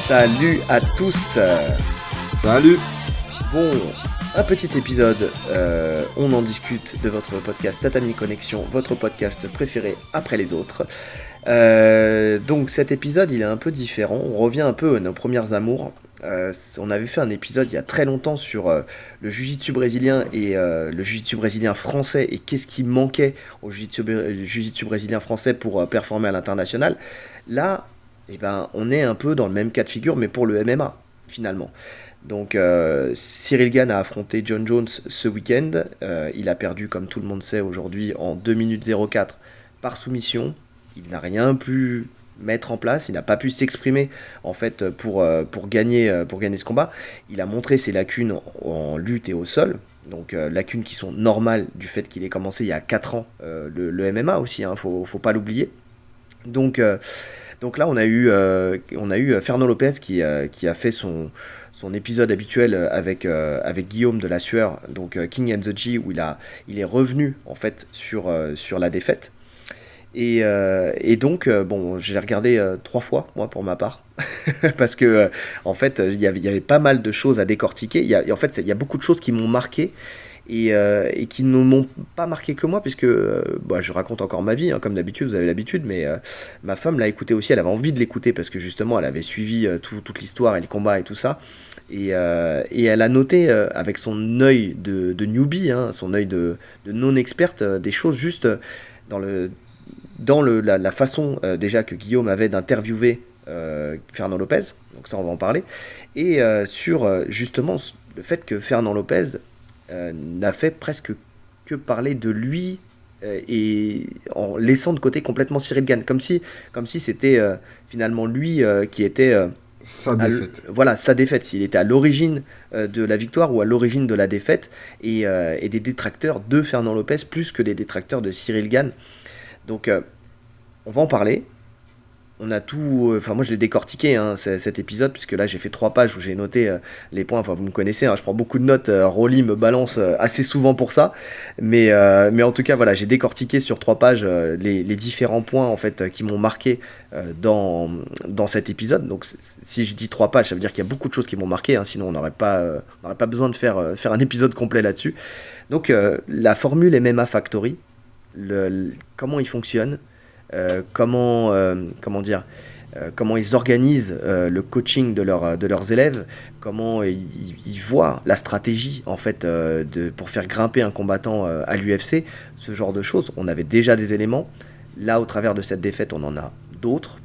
Salut à tous. Salut. Bon, un petit épisode, on en discute de votre podcast Tatami Connexion, votre podcast préféré après les autres. Donc cet épisode, il est un peu différent, on revient un peu à nos premières amours. On avait fait un épisode il y a très longtemps sur le jiu-jitsu brésilien et le jiu-jitsu brésilien français et qu'est-ce qui manquait au jiu-jitsu brésilien français pour performer à l'international. Là, eh ben, on est un peu dans le même cas de figure, mais pour le MMA, finalement. Donc, Cyril Gane a affronté John Jones ce week-end. Il a perdu, comme tout le monde sait aujourd'hui, en 2 minutes 04 par soumission. Il n'a rien pu mettre en place, il n'a pas pu s'exprimer en fait pour gagner ce combat. Il a montré ses lacunes en lutte et au sol. Donc, lacunes qui sont normales du fait qu'il ait commencé il y a 4 ans le MMA aussi, hein, faut pas l'oublier. Donc là, on a eu Fernand Lopez qui a fait son épisode habituel avec Guillaume de la Sueur, donc King and the G, où il est revenu en fait sur la défaite. Et donc, bon, j'ai regardé 3 fois, moi, pour ma part, parce que, en fait, il y avait pas mal de choses à décortiquer. Il y a beaucoup de choses qui m'ont marqué, et qui ne m'ont pas marqué que moi, puisque je raconte encore ma vie, hein, comme d'habitude, vous avez l'habitude, mais ma femme l'a écouté aussi, elle avait envie de l'écouter, parce que justement, elle avait suivi toute l'histoire et les combats et tout ça, et elle a noté, avec son œil de newbie, hein, son œil de non-experte, des choses juste dans la façon déjà que Guillaume avait d'interviewer Fernand Lopez, donc ça on va en parler, et sur justement le fait que Fernand Lopez n'a fait presque que parler de lui, et en laissant de côté complètement Cyril Gane, comme si c'était finalement lui qui était sa défaite. Voilà, sa défaite, s'il était à l'origine de la victoire ou à l'origine de la défaite, et des détracteurs de Fernand Lopez plus que des détracteurs de Cyril Gane. Donc on va en parler. On a tout, enfin moi je l'ai décortiqué, hein, cet épisode, puisque là j'ai fait 3 pages où j'ai noté les points. Enfin vous me connaissez, hein, je prends beaucoup de notes, Rolly me balance assez souvent pour ça, mais en tout cas voilà, j'ai décortiqué sur 3 pages les différents points en fait qui m'ont marqué dans cet épisode. Donc si je dis 3 pages, ça veut dire qu'il y a beaucoup de choses qui m'ont marqué, hein, sinon on n'aurait pas besoin de faire un épisode complet là-dessus. Donc la formule MMA Factory, comment il fonctionne, comment ils organisent le coaching de leurs élèves, comment ils voient la stratégie en fait pour faire grimper un combattant à l'UFC, ce genre de choses. On avait déjà des éléments. Là, au travers de cette défaite, on en a d'autres.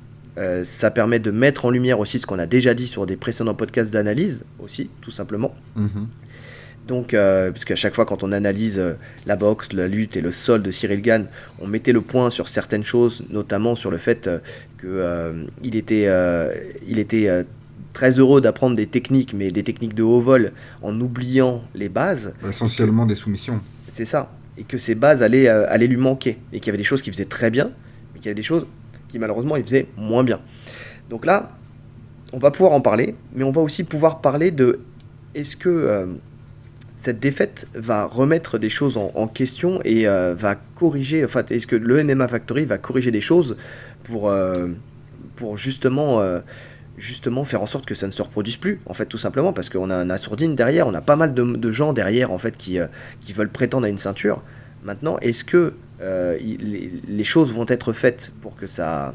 Ça permet de mettre en lumière aussi ce qu'on a déjà dit sur des précédents podcasts d'analyse aussi, tout simplement. Mm-hmm. Donc, parce qu'à chaque fois quand on analyse la boxe, la lutte et le sol de Cyril Gane, on mettait le point sur certaines choses, notamment sur le fait qu'il était très heureux d'apprendre des techniques, mais des techniques de haut vol, en oubliant les bases. Essentiellement des soumissions. C'est ça. Et que ces bases allaient lui manquer. Et qu'il y avait des choses qu'il faisait très bien, mais qu'il y avait des choses qui malheureusement il faisait moins bien. Donc là, on va pouvoir en parler, mais on va aussi pouvoir parler de est-ce que cette défaite va remettre des choses en question et va corriger, enfin, est-ce que le MMA Factory va corriger des choses pour justement faire en sorte que ça ne se reproduise plus, en fait, tout simplement, parce qu'on a un Assourdine derrière, on a pas mal de gens derrière, en fait, qui veulent prétendre à une ceinture. Maintenant, est-ce que les choses vont être faites pour que ça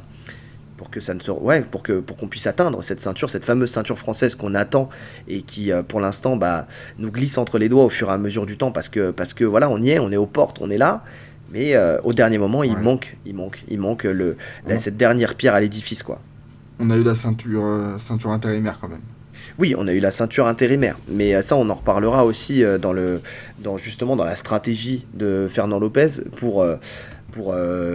ne se, pour qu'on puisse atteindre cette ceinture, cette fameuse ceinture française qu'on attend et qui pour l'instant nous glisse entre les doigts au fur et à mesure du temps, parce que voilà, on y est, on est aux portes, on est là, mais au dernier moment il manque cette dernière pierre à l'édifice, quoi. On a eu la ceinture intérimaire quand même. Oui, on a eu la ceinture intérimaire, mais ça on en reparlera aussi justement dans la stratégie de Fernand Lopez pour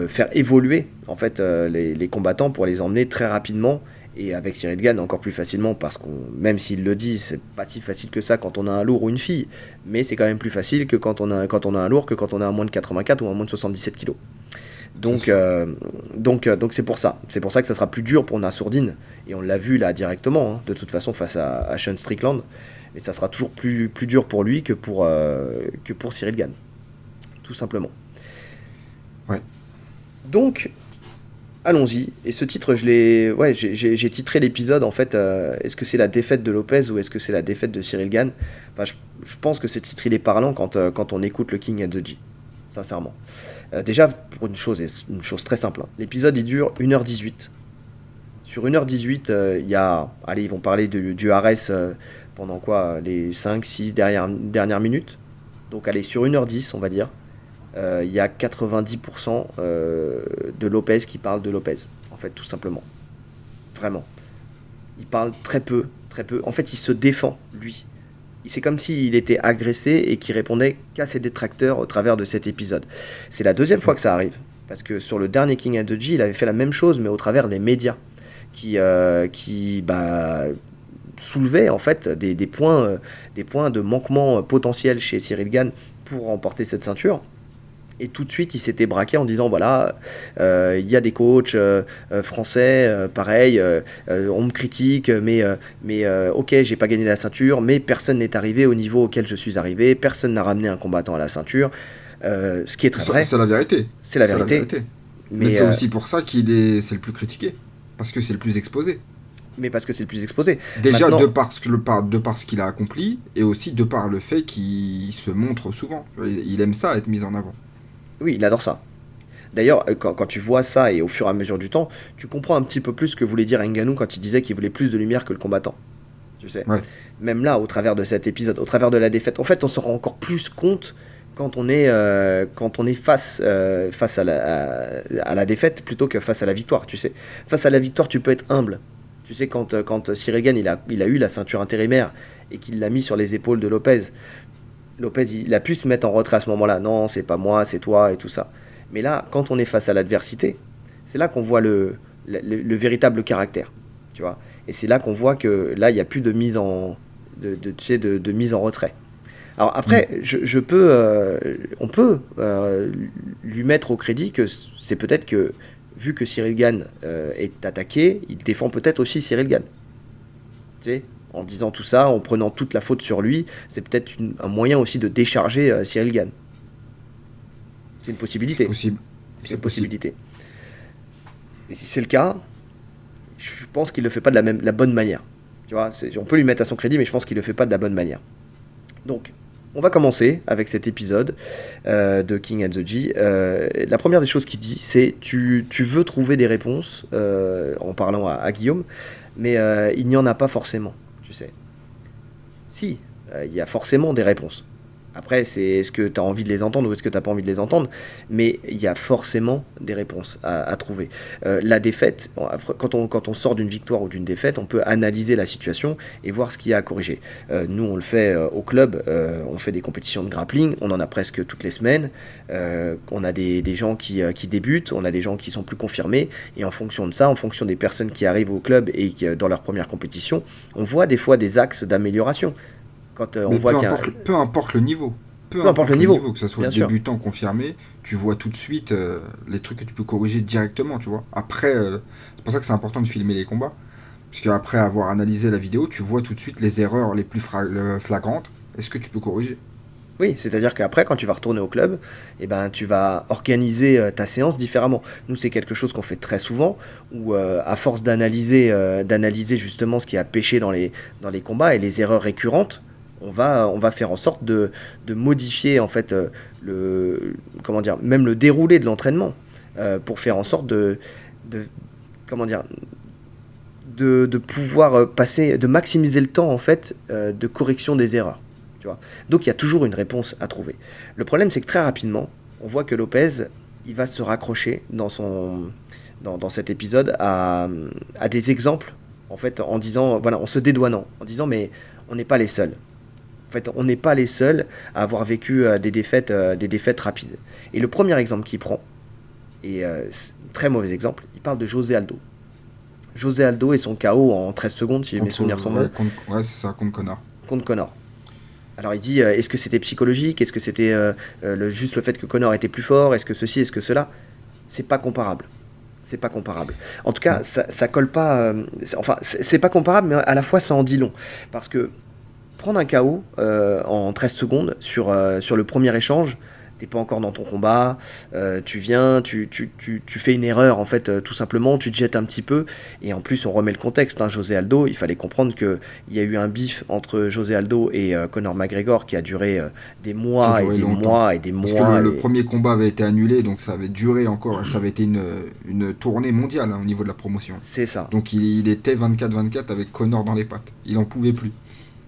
faire évoluer en fait les combattants, pour les emmener très rapidement, et avec Cyril Gane encore plus facilement, parce qu'on, même s'il le dit, c'est pas si facile que ça quand on a un lourd ou une fille, mais c'est quand même plus facile que quand on a un lourd, que quand on a un moins de 84 ou un moins de 77 kilos. Donc c'est pour ça que ça sera plus dur pour Nassourdine, et on l'a vu là directement, hein, de toute façon face à Sean Strickland, mais ça sera toujours plus dur pour lui que pour Cyril Gane, tout simplement. Ouais. Donc allons-y. Et ce titre, j'ai titré l'épisode en fait. Est-ce que c'est la défaite de Lopez ou est-ce que c'est la défaite de Cyril Gane? Enfin, je pense que ce titre il est parlant quand on écoute le King and the G, sincèrement. Déjà pour une chose très simple, hein. L'épisode il dure 1h18. Sur 1h18, il y a, allez, ils vont parler du RS pendant quoi, les 5-6 dernières minutes. Donc allez, sur 1h10 on va dire. Il y a 90% de Lopez qui parle de Lopez, en fait, tout simplement. Vraiment. Il parle très peu, très peu. En fait, il se défend, lui. C'est comme s'il était agressé et qu'il répondait qu'à ses détracteurs au travers de cet épisode. C'est la deuxième fois que ça arrive. Parce que sur le dernier King and the G, il avait fait la même chose, mais au travers des médias. Qui soulevaient, en fait, des points de manquement potentiel chez Cyril Gane pour remporter cette ceinture. Et tout de suite, il s'était braqué en disant voilà, il y a des coachs français, pareil, on me critique, mais ok, j'ai pas gagné la ceinture, mais personne n'est arrivé au niveau auquel je suis arrivé, personne n'a ramené un combattant à la ceinture, ce qui est très vrai. C'est la vérité. C'est la vérité. Mais c'est aussi pour ça c'est le plus critiqué, parce que c'est le plus exposé. Mais parce que c'est le plus exposé. Déjà, maintenant, de par ce qu'il a accompli, et aussi de par le fait qu'il se montre souvent. Il aime ça, être mis en avant. Oui, il adore ça. D'ailleurs, quand tu vois ça et au fur et à mesure du temps, tu comprends un petit peu plus ce que voulait dire Ngannou quand il disait qu'il voulait plus de lumière que le combattant. Tu sais. Ouais. Même là, au travers de cet épisode, au travers de la défaite, en fait, on se rend encore plus compte quand on est face à la défaite plutôt que face à la victoire. Tu sais. Face à la victoire, tu peux être humble. Tu sais, quand Cyril Gane il a eu la ceinture intérimaire et qu'il l'a mis sur les épaules de Lopez, il a pu se mettre en retrait à ce moment-là. Non, c'est pas moi, c'est toi et tout ça. Mais là, quand on est face à l'adversité, c'est là qu'on voit le véritable caractère. Tu vois. Et c'est là qu'on voit que là, il n'y a plus de mise en retrait. Alors après, on peut lui mettre au crédit que c'est peut-être que, vu que Cyril Gane est attaqué, il défend peut-être aussi Cyril Gane. Tu sais, en disant tout ça, en prenant toute la faute sur lui, c'est peut-être un moyen aussi de décharger Cyril Gane. C'est une possibilité. C'est possible. C'est une possibilité. Et si c'est le cas, je pense qu'il ne le fait pas de la bonne manière. Tu vois, on peut lui mettre à son crédit, mais je pense qu'il ne le fait pas de la bonne manière. Donc, on va commencer avec cet épisode de King and the G. La première des choses qu'il dit, c'est tu veux trouver des réponses en parlant à Guillaume, mais il n'y en a pas forcément, tu sais. Si, il y a forcément des réponses. Après, c'est est-ce que tu as envie de les entendre ou est-ce que tu n'as pas envie de les entendre, mais il y a forcément des réponses à trouver. La défaite, quand on sort d'une victoire ou d'une défaite, on peut analyser la situation et voir ce qu'il y a à corriger. Nous, on le fait au club, on fait des compétitions de grappling, on en a presque toutes les semaines. On a des gens qui débutent, on a des gens qui sont plus confirmés, et en fonction de ça, en fonction des personnes qui arrivent au club et qui, dans leur première compétition, on voit des fois des axes d'amélioration. Quand on voit peu importe le niveau. Peu importe le niveau, que ce soit débutant, confirmé, tu vois tout de suite les trucs que tu peux corriger directement, tu vois. Après, c'est pour ça que c'est important de filmer les combats. Parce qu'après avoir analysé la vidéo, tu vois tout de suite les erreurs les plus flagrantes. Est-ce que tu peux corriger ? Oui, c'est-à-dire qu'après, quand tu vas retourner au club, eh ben, tu vas organiser ta séance différemment. Nous, c'est quelque chose qu'on fait très souvent, où à force d'analyser justement ce qui a péché dans les combats et les erreurs récurrentes, on va faire en sorte de modifier en fait même le déroulé de l'entraînement pour faire en sorte de pouvoir de maximiser le temps en fait de correction des erreurs. Tu vois. Donc il y a toujours une réponse à trouver. Le problème c'est que très rapidement, on voit que Lopez, il va se raccrocher dans cet épisode à des exemples en fait en disant en se dédouanant, en disant mais on n'est pas les seuls. En fait, on n'est pas les seuls à avoir vécu des défaites rapides. Et le premier exemple qu'il prend, et très mauvais exemple, il parle de José Aldo. José Aldo et son KO en 13 secondes, si mes souvenirs sont bons. Ouais, c'est ça, contre Connor. Contre Connor. Alors il dit, est-ce que c'était psychologique ? Est-ce que c'était juste le fait que Connor était plus fort ? Est-ce que ceci ? Est-ce que cela ? C'est pas comparable. C'est pas comparable. En tout cas, ça colle pas... c'est pas comparable, mais à la fois, ça en dit long. Parce que prendre un KO en 13 secondes sur le premier échange, t'es pas encore dans ton combat, tu viens, tu fais une erreur en fait, tout simplement, tu te jettes un petit peu, et en plus on remet le contexte, hein, José Aldo, il fallait comprendre qu'il y a eu un bif entre José Aldo et Conor McGregor qui a duré des Qui a mois et duré des longtemps. mois et des Parce que mois. le premier combat avait été annulé, donc ça avait duré encore. Ça avait été une tournée mondiale, hein, au niveau de la promotion. C'est ça. Donc il était 24-24 avec Connor dans les pattes. Il en pouvait plus.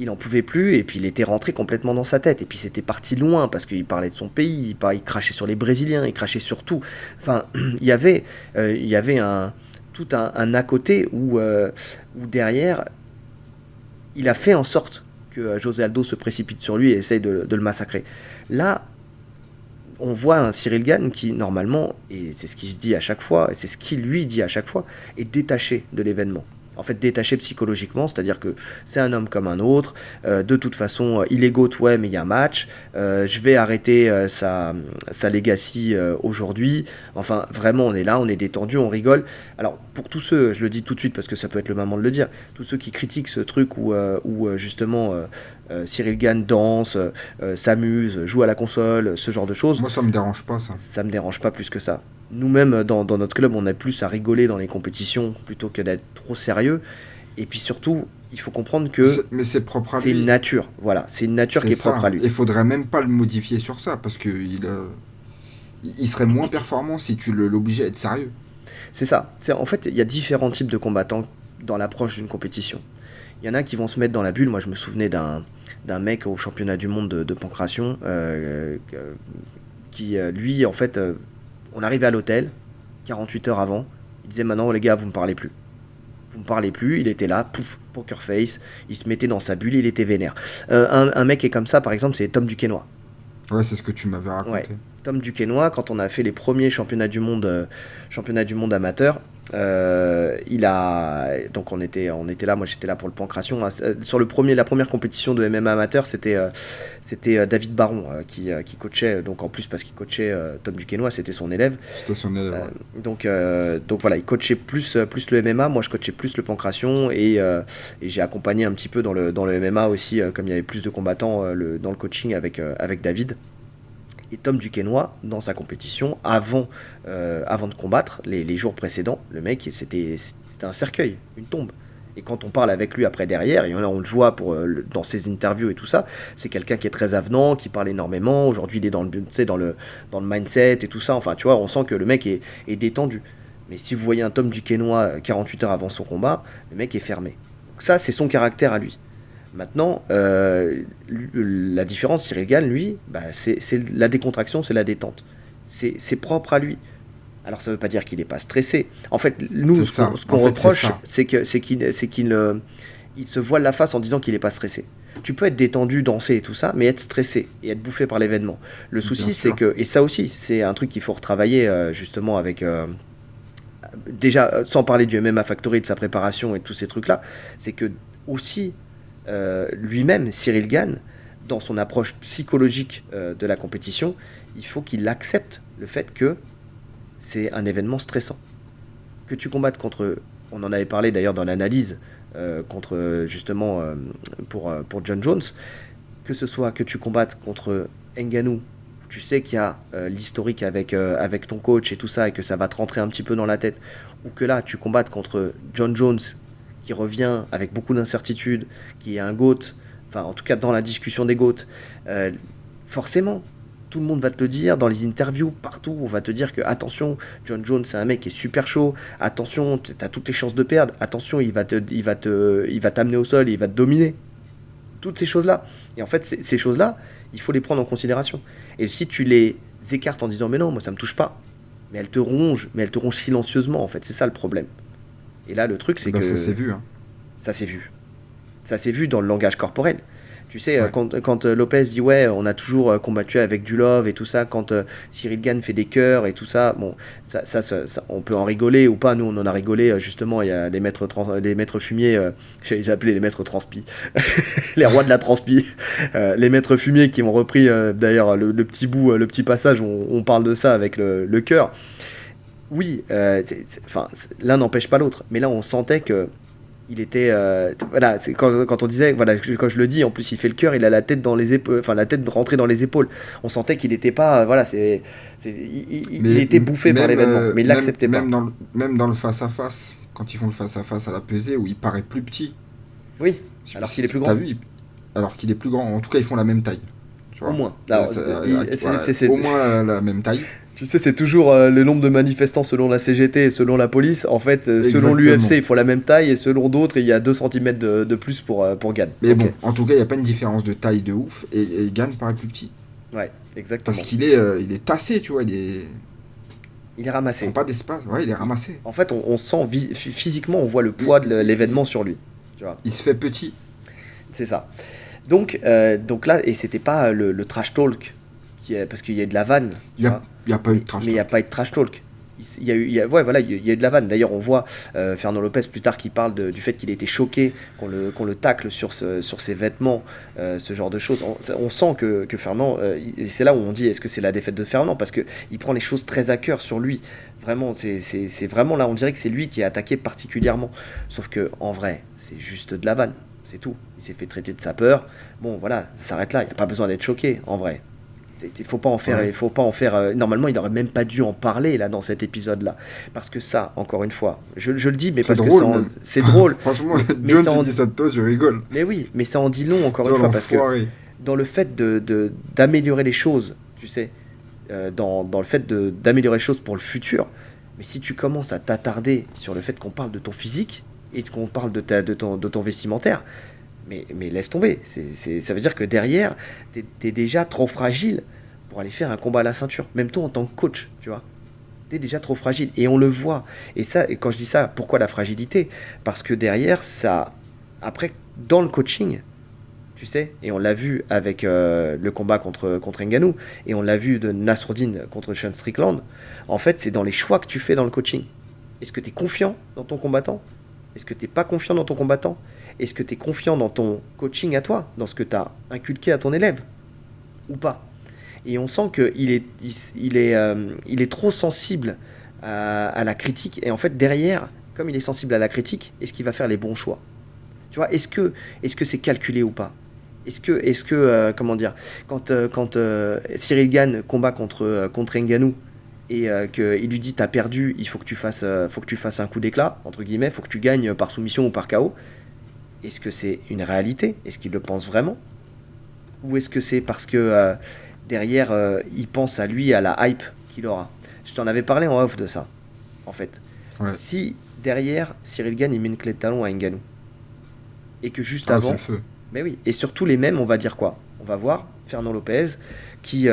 Il en pouvait plus, et puis il était rentré complètement dans sa tête, et puis c'était parti loin, parce qu'il parlait de son pays, il crachait sur les Brésiliens, il crachait sur tout. Enfin, il y avait tout un à côté où derrière, il a fait en sorte que José Aldo se précipite sur lui et essaye de le massacrer. Là, on voit un Cyril Gane qui, normalement, et c'est ce qu'il se dit à chaque fois, et c'est ce qu'il lui dit à chaque fois, est détaché de l'événement. En fait, détaché psychologiquement, c'est-à-dire que c'est un homme comme un autre, de toute façon, il est GOAT, ouais, mais il y a un match, je vais arrêter sa legacy aujourd'hui. Enfin, vraiment, on est là, on est détendu, on rigole. Alors, pour tous ceux, je le dis tout de suite parce que ça peut être le moment de le dire, tous ceux qui critiquent ce truc où justement Cyril Gane danse, s'amuse, joue à la console, ce genre de choses, Moi, ça me dérange pas, ça. ça me dérange pas plus que ça. Nous-mêmes, dans notre club, on a plus à rigoler dans les compétitions plutôt que d'être trop sérieux. Et puis surtout, il faut comprendre que Mais c'est propre à c'est une lui. nature. Voilà, c'est une nature C'est qui est propre ça. à lui. Il faudrait même pas le modifier sur ça, parce que il serait moins performant si tu l'obligeais à être sérieux. C'est ça. En fait, il y a différents types de combattants dans l'approche d'une compétition. Il y en a qui vont se mettre dans la bulle. Moi, je me souvenais d'un mec au championnat du monde de pancration qui, lui, en fait, on arrivait à l'hôtel 48 heures avant. Il disait maintenant, les gars, vous me parlez plus. Vous me parlez plus. Il était là, pouf, poker face. Il se mettait dans sa bulle, il était vénère. Un mec qui est comme ça, par exemple, c'est Tom Duquesnoy. Ouais, c'est ce que tu m'avais Ouais. raconté. Tom Duquesnoy, quand on a fait les premiers championnats du monde amateur, donc on était là, moi j'étais là pour le pancration. Sur la première compétition de MMA amateur, c'était David Baron qui coachait, donc en plus parce qu'il coachait Tom Duquesnoy, c'était son élève. C'était son élève, ouais. Donc voilà, il coachait plus le MMA, moi je coachais plus le pancration, et j'ai accompagné un petit peu dans le MMA aussi, comme il y avait plus de combattants dans le coaching avec David. Et Tom Duquesnoy, dans sa compétition, avant de combattre, les jours précédents, le mec, c'était un cercueil, une tombe. Et quand on parle avec lui après derrière, et là on le voit dans ses interviews et tout ça, c'est quelqu'un qui est très avenant, qui parle énormément. Aujourd'hui, il est dans le mindset et tout ça. Enfin, tu vois, on sent que le mec est détendu. Mais si vous voyez un Tom Duquesnoy 48 heures avant son combat, le mec est fermé. Donc ça, c'est son caractère à lui. Maintenant, la différence, Cyril Gane, lui, bah, c'est la décontraction, c'est la détente. C'est propre à lui. Alors ça ne veut pas dire qu'il n'est pas stressé. En fait, nous, C'est ce ça. qu'on En fait, reproche, c'est ça. c'est qu'il il se voile la face en disant qu'il n'est pas stressé. Tu peux être détendu, danser et tout ça, mais être stressé et être bouffé par l'événement. Le Bien souci, c'est sûr. que, et ça aussi, c'est un truc qu'il faut retravailler justement avec... déjà, sans parler du MMA Factory, de sa préparation et de tous ces trucs-là, c'est que aussi lui-même, Cyril Gane, dans son approche psychologique de la compétition, il faut qu'il accepte le fait que c'est un événement stressant. Que tu combattes contre, on en avait parlé d'ailleurs dans l'analyse, contre justement pour John Jones, que ce soit que tu combattes contre Ngannou, tu sais qu'il y a l'historique avec ton coach et tout ça, et que ça va te rentrer un petit peu dans la tête, ou que là tu combattes contre John Jones, qui revient avec beaucoup d'incertitudes, qui est un GOAT, enfin en tout cas dans la discussion des GOAT, forcément, tout le monde va te le dire, dans les interviews, partout, on va te dire que attention, John Jones c'est un mec qui est super chaud, attention, tu as toutes les chances de perdre, attention, il va t'amener au sol, il va te dominer. Toutes ces choses-là. Et en fait, ces choses-là, il faut les prendre en considération. Et si tu les écartes en disant mais non, moi ça me touche pas, mais elle te ronge silencieusement en fait, c'est ça le problème. Et là, le truc, c'est Bah, que ça s'est vu, hein. ça s'est vu. Ça s'est vu dans le langage corporel. Tu sais, Ouais. quand Lopez dit ouais, on a toujours combattu avec du love et tout ça, quand Cyril Gane fait des cœurs et tout ça, bon, ça, on peut en rigoler ou pas. Nous, on en a rigolé justement. Il y a les maîtres fumiers, j'ai appelé les maîtres transpi, les rois de la transpi, les maîtres fumiers qui ont repris d'ailleurs le petit bout, le petit passage où on parle de ça avec le cœur. Oui, l'un n'empêche pas l'autre, mais là on sentait que Il était voilà, c'est quand on disait voilà, quand je le dis, en plus il fait le cœur, il a la tête dans les épaules, enfin la tête rentrée dans les épaules. On sentait qu'il n'était pas voilà, il Mais était bouffé par l'événement, mais il l'acceptait pas. même dans le face-à-face, quand ils font le face-à-face à la pesée, où il paraît plus petit, Oui, je sais pas alors qu'il est si plus t'as grand, vu, alors qu'il est plus grand. En tout cas, ils font la même taille. Tu au vois. moins. Alors, Voilà, au moins la même taille. tu sais, c'est toujours le nombre de manifestants selon la CGT et selon la police. En fait, selon l'UFC, Exactement. il faut la même taille et selon d'autres, il y a 2 centimètres de plus pour Gann. Mais Ok, bon, en tout cas, il n'y a pas une différence de taille de ouf. Et Gann paraît plus petit. ouais, Parce exactement. il est tassé, tu vois. Il Il est prend ramassé. pas d'espace. Ouais, il est ramassé. En fait, on sent physiquement, on voit le poids de l'événement sur lui. Tu vois, Il se fait petit. c'est ça. Donc là, et c'était pas le trash talk, parce qu'il y a eu de la vanne, tu vois. Il y a pas eu de trash Mais il n'y a talk. pas eu de trash talk. Ouais, voilà, il y a eu de la vanne. D'ailleurs, on voit Fernand Lopez plus tard qui parle du fait qu'il a été choqué qu'on le tacle sur ses vêtements, ce genre de choses. On sent que Fernand, et c'est là où on dit est-ce que c'est la défaite de Fernand parce qu'il prend les choses très à cœur sur lui. Vraiment, c'est vraiment là, on dirait que c'est lui qui est attaqué particulièrement. Sauf que en vrai, c'est juste de la vanne. C'est tout. Il s'est fait traiter de sapeur. Bon, voilà, ça s'arrête là. Il n'y a pas besoin d'être choqué, en vrai. Il faut pas en faire, Ouais. il faut pas en faire. Normalement, il aurait même pas dû en parler là dans cet épisode-là, parce que ça, encore une fois, je le dis, mais C'est parce que drôle, même. c'est drôle. Franchement, Mais John, ça s'il en, dit ça de toi, je rigole. mais oui, mais ça en dit long encore une Toi, fois, parce que l'enfoiré. dans le fait d'améliorer les choses, tu sais, dans le fait d'améliorer les choses pour le futur, mais si tu commences à t'attarder sur le fait qu'on parle de ton physique et qu'on parle de ton vestimentaire, mais laisse tomber. Ça veut dire que derrière, t'es déjà trop fragile pour aller faire un combat à la ceinture. Même toi en tant que coach, tu vois. T'es déjà trop fragile. Et on le voit. Et quand je dis ça, pourquoi la fragilité? Parce que derrière, ça. Après, dans le coaching, tu sais, et on l'a vu avec le combat contre Ngannou, et on l'a vu de Nasruddin contre Sean Strickland, en fait, c'est dans les choix que tu fais dans le coaching. Est-ce que tu es confiant dans ton combattant? Est-ce que tu n'es pas confiant dans ton combattant? Est-ce que tu es confiant dans ton coaching à toi, dans ce que tu as inculqué à ton élève? Ou pas? Et on sent il est trop sensible à la critique. Et en fait, derrière, comme il est sensible à la critique, est-ce qu'il va faire les bons choix? Tu vois, est-ce que c'est calculé ou pas? Comment dire, quand Cyril Gane combat contre Ngannou et qu'il lui dit t'as perdu, il faut que faut que tu fasses un coup d'éclat, entre guillemets, faut que tu gagnes par soumission ou par KO, est-ce que c'est une réalité? Est-ce qu'il le pense vraiment? Ou est-ce que c'est parce que derrière, il pense à lui, à la hype qu'il aura? Je t'en avais parlé en off de ça, en fait. Ouais. Si derrière, Cyril Gane, il met une clé de talon à Ngannou, et que juste Ah, c'est avant, le feu. mais oui, et surtout les mêmes, on va dire quoi? On va voir Fernand Lopez qui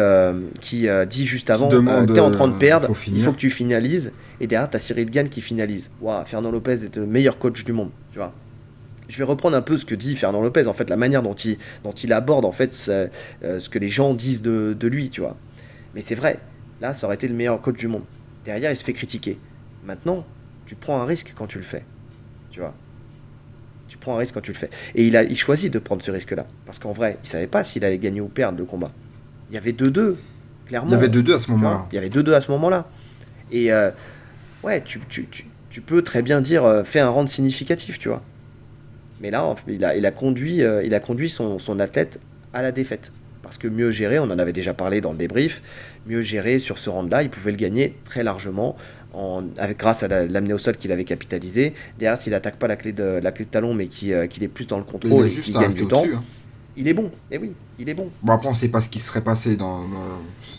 dit juste Qui avant demande, t'es en train de perdre, faut il faut finir. que tu finalises, et derrière t'as Cyril Gane qui finalise. Waouh, Fernand Lopez est le meilleur coach du monde, tu vois. Je vais reprendre un peu ce que dit Fernand Lopez, en fait, la manière dont il aborde en fait ce que les gens disent de lui, tu vois. Mais c'est vrai, là, ça aurait été le meilleur coach du monde. Derrière, il se fait critiquer. Maintenant, tu prends un risque quand tu le fais, tu vois. Tu prends un risque quand tu le fais. Et il choisit de prendre ce risque-là. Parce qu'en vrai, il savait pas s'il allait gagner ou perdre le combat. Il y avait 2-2, Il y clairement. avait 2-2 à ce Tu vois, moment-là. il y avait 2-2 à ce moment-là. Et ouais, tu peux très bien dire fais un round significatif, tu vois. Mais là, il a conduit son athlète à la défaite. Parce que mieux géré, on en avait déjà parlé dans le débrief, mieux géré sur ce round-là, il pouvait le gagner très largement grâce à l'amener au sol qu'il avait capitalisé. Derrière, s'il n'attaque pas la clé de talon, mais qu'il est plus dans le Mais il contrôle a et juste qu'il à gagne rester du temps, au-dessus. Hein. il est bon. Et oui, il est bon. Bon, après, on sait pas ce qui serait passé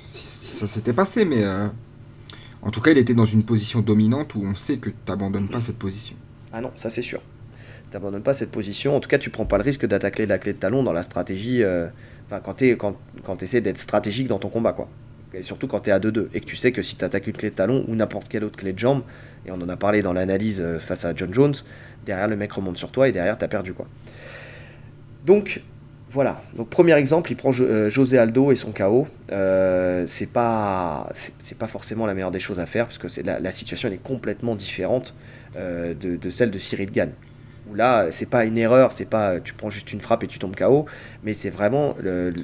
si ça s'était passé, mais en tout cas, il était dans une position dominante où on sait que tu n'abandonnes pas cette position. Ah non, ça c'est sûr. Tu n'abandonnes pas cette position. En tout cas, tu prends pas le risque d'attaquer la clé de talon dans la stratégie. Quand tu essaies d'être stratégique dans ton combat, quoi. Et surtout quand tu es à 2-2 et que tu sais que si tu attaques une clé de talon ou n'importe quelle autre clé de jambe, et on en a parlé dans l'analyse face à John Jones, derrière le mec remonte sur toi et derrière tu as perdu, quoi. Donc voilà. Donc premier exemple, il prend José Aldo et son KO. C'est pas forcément la meilleure des choses à faire parce que la situation elle est complètement différente de celle de Cyril Gane. Où là, c'est pas une erreur, c'est pas tu prends juste une frappe et tu tombes KO, mais c'est vraiment le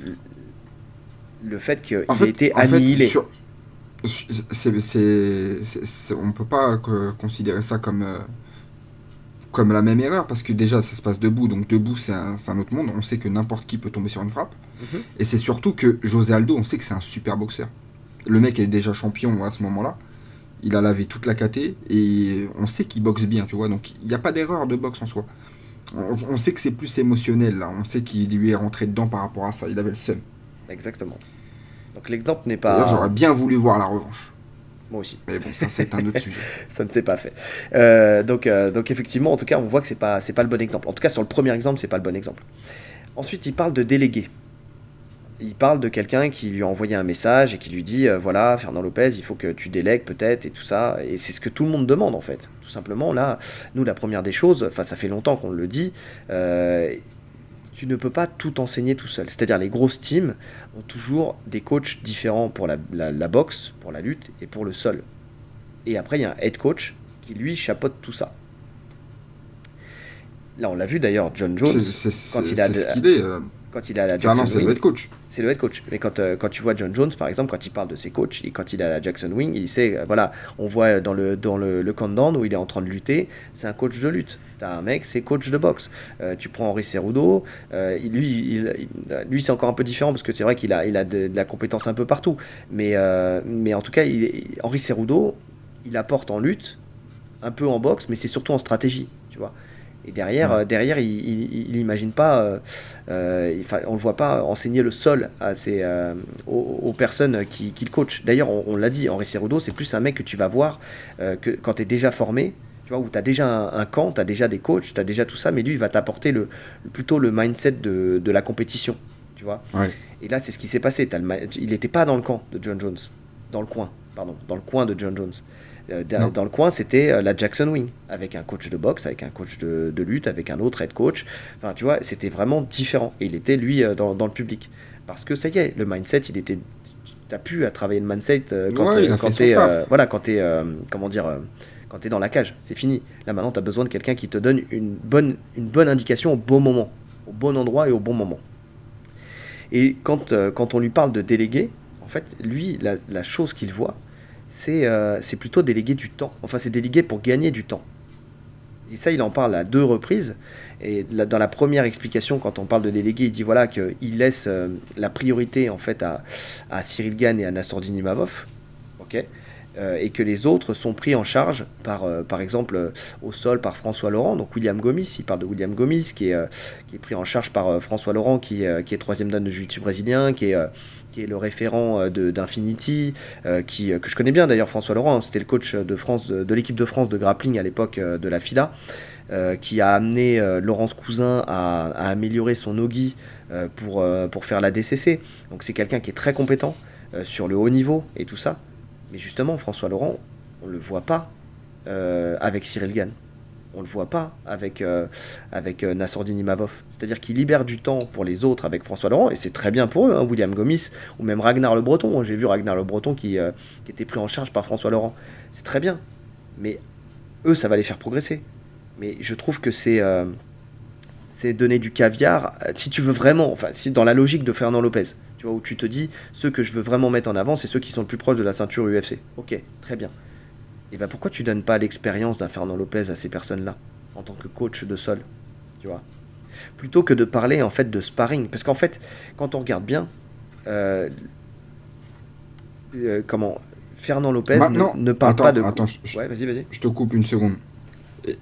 fait qu'il ait été annihilé. On peut pas considérer ça comme la même erreur, parce que déjà ça se passe debout, donc debout c'est un autre monde, on sait que n'importe qui peut tomber sur une frappe, Mhm. et c'est surtout que José Aldo, on sait que c'est un super boxeur. Le mec est déjà champion à ce moment-là, il a lavé toute la KT, et on sait qu'il boxe bien, tu vois, donc il n'y a pas d'erreur de boxe en soi. On sait que c'est plus émotionnel, là, on sait qu'il lui est rentré dedans par rapport à ça, il avait le seum. Exactement. Donc l'exemple n'est D'ailleurs pas... j'aurais bien voulu voir la revanche. Moi aussi. Mais bon, ça c'est un autre sujet. Ça ne s'est pas fait. Donc effectivement, en tout cas, on voit que c'est pas le bon exemple. En tout cas, sur le premier exemple, c'est pas le bon exemple. Ensuite, il parle de délégué. Il parle de quelqu'un qui lui a envoyé un message et qui lui dit voilà, Fernand Lopez, il faut que tu délègues peut-être et tout ça. Et c'est ce que tout le monde demande en fait. Tout simplement, là, nous, la première des choses, enfin, ça fait longtemps qu'on le dit, tu ne peux pas tout enseigner tout seul. C'est-à-dire, les grosses teams ont toujours des coachs différents pour la boxe, pour la lutte et pour le sol. Et après, il y a un head coach qui, lui, chapeaute tout ça. Là, on l'a vu d'ailleurs, John Jones, quand il a C'est ce qu'il est. quand il est à la Enfin, Jackson non, c'est le Wing, head coach. c'est le head coach. Mais quand tu vois John Jones, par exemple, quand il parle de ses coachs, et quand il est à la Jackson Wing, il sait, voilà, on voit dans le countdown où il est en train de lutter, c'est un coach de lutte. T'as un mec, c'est coach de boxe. Tu prends Henri Cerudo, lui c'est encore un peu différent parce que c'est vrai qu'il a de la compétence un peu partout. Mais en tout cas, Henri Cerudo, il apporte en lutte, un peu en boxe, mais c'est surtout en stratégie, tu vois. Et derrière, il n'imagine pas, on le voit pas enseigner le sol aux personnes qui le coachent. D'ailleurs, on l'a dit, Henri Cerudo, c'est plus un mec que tu vas voir que quand tu es déjà formé, tu vois, où tu as déjà un camp, tu as déjà des coachs, tu as déjà tout ça, mais lui, il va t'apporter plutôt le mindset de la compétition, tu vois. Ouais. Et là, c'est ce qui s'est passé. Il n'était pas dans le camp de John Jones, dans le coin de John Jones. Dans le coin, c'était la Jackson Wing, avec un coach de boxe, avec un coach de lutte, avec un autre head coach. Enfin, tu vois, c'était vraiment différent. Et il était, lui, dans le public. Parce que ça y est, le mindset, tu as pu à travailler le mindset quand t'es quand t'es dans la cage. C'est fini. Là, maintenant, tu as besoin de quelqu'un qui te donne une bonne indication au bon moment, au bon endroit et au bon moment. Et quand on lui parle de déléguer, en fait, lui, la chose qu'il voit, c'est plutôt déléguer du temps. Enfin, c'est déléguer pour gagner du temps. Et ça, il en parle à 2 reprises. Et dans la première explication, quand on parle de déléguer, il dit voilà qu'il laisse la priorité en fait à Cyril Gane et à Nassourdine Imavov, ok, et que les autres sont pris en charge par exemple au sol par François Laurent. Donc William Gomis, il parle de William Gomis qui est pris en charge par François Laurent, qui est 3e dan de jiu-jitsu brésilien, qui est le référent d'Infinity, que je connais bien d'ailleurs, François Laurent, hein, c'était le coach de France, de l'équipe de France de grappling à l'époque de la FILA, qui a amené Laurence Cousin à améliorer son nogi pour faire la DCC. Donc c'est quelqu'un qui est très compétent sur le haut niveau et tout ça. Mais justement, François Laurent, on ne le voit pas avec Cyril Gane. On ne le voit pas avec Nassourdine Imavov. C'est-à-dire qu'il libère du temps pour les autres avec François Laurent, et c'est très bien pour eux, hein, William Gomis, ou même Ragnar Le Breton. J'ai vu Ragnar Le Breton qui était pris en charge par François Laurent. C'est très bien. Mais eux, ça va les faire progresser. Mais je trouve que c'est donner du caviar, si tu veux vraiment, enfin, si dans la logique de Fernand Lopez, tu vois, où tu te dis, ceux que je veux vraiment mettre en avant, c'est ceux qui sont le plus proches de la ceinture UFC. Ok, très bien. Et ben pourquoi tu donnes pas l'expérience d'un Fernand Lopez à ces personnes-là, en tant que coach de sol, tu vois, plutôt que de parler en fait de sparring, parce qu'en fait, quand on regarde bien, Fernand Lopez ne parle pas de... Attends, Ouais, vas-y. je te coupe une seconde.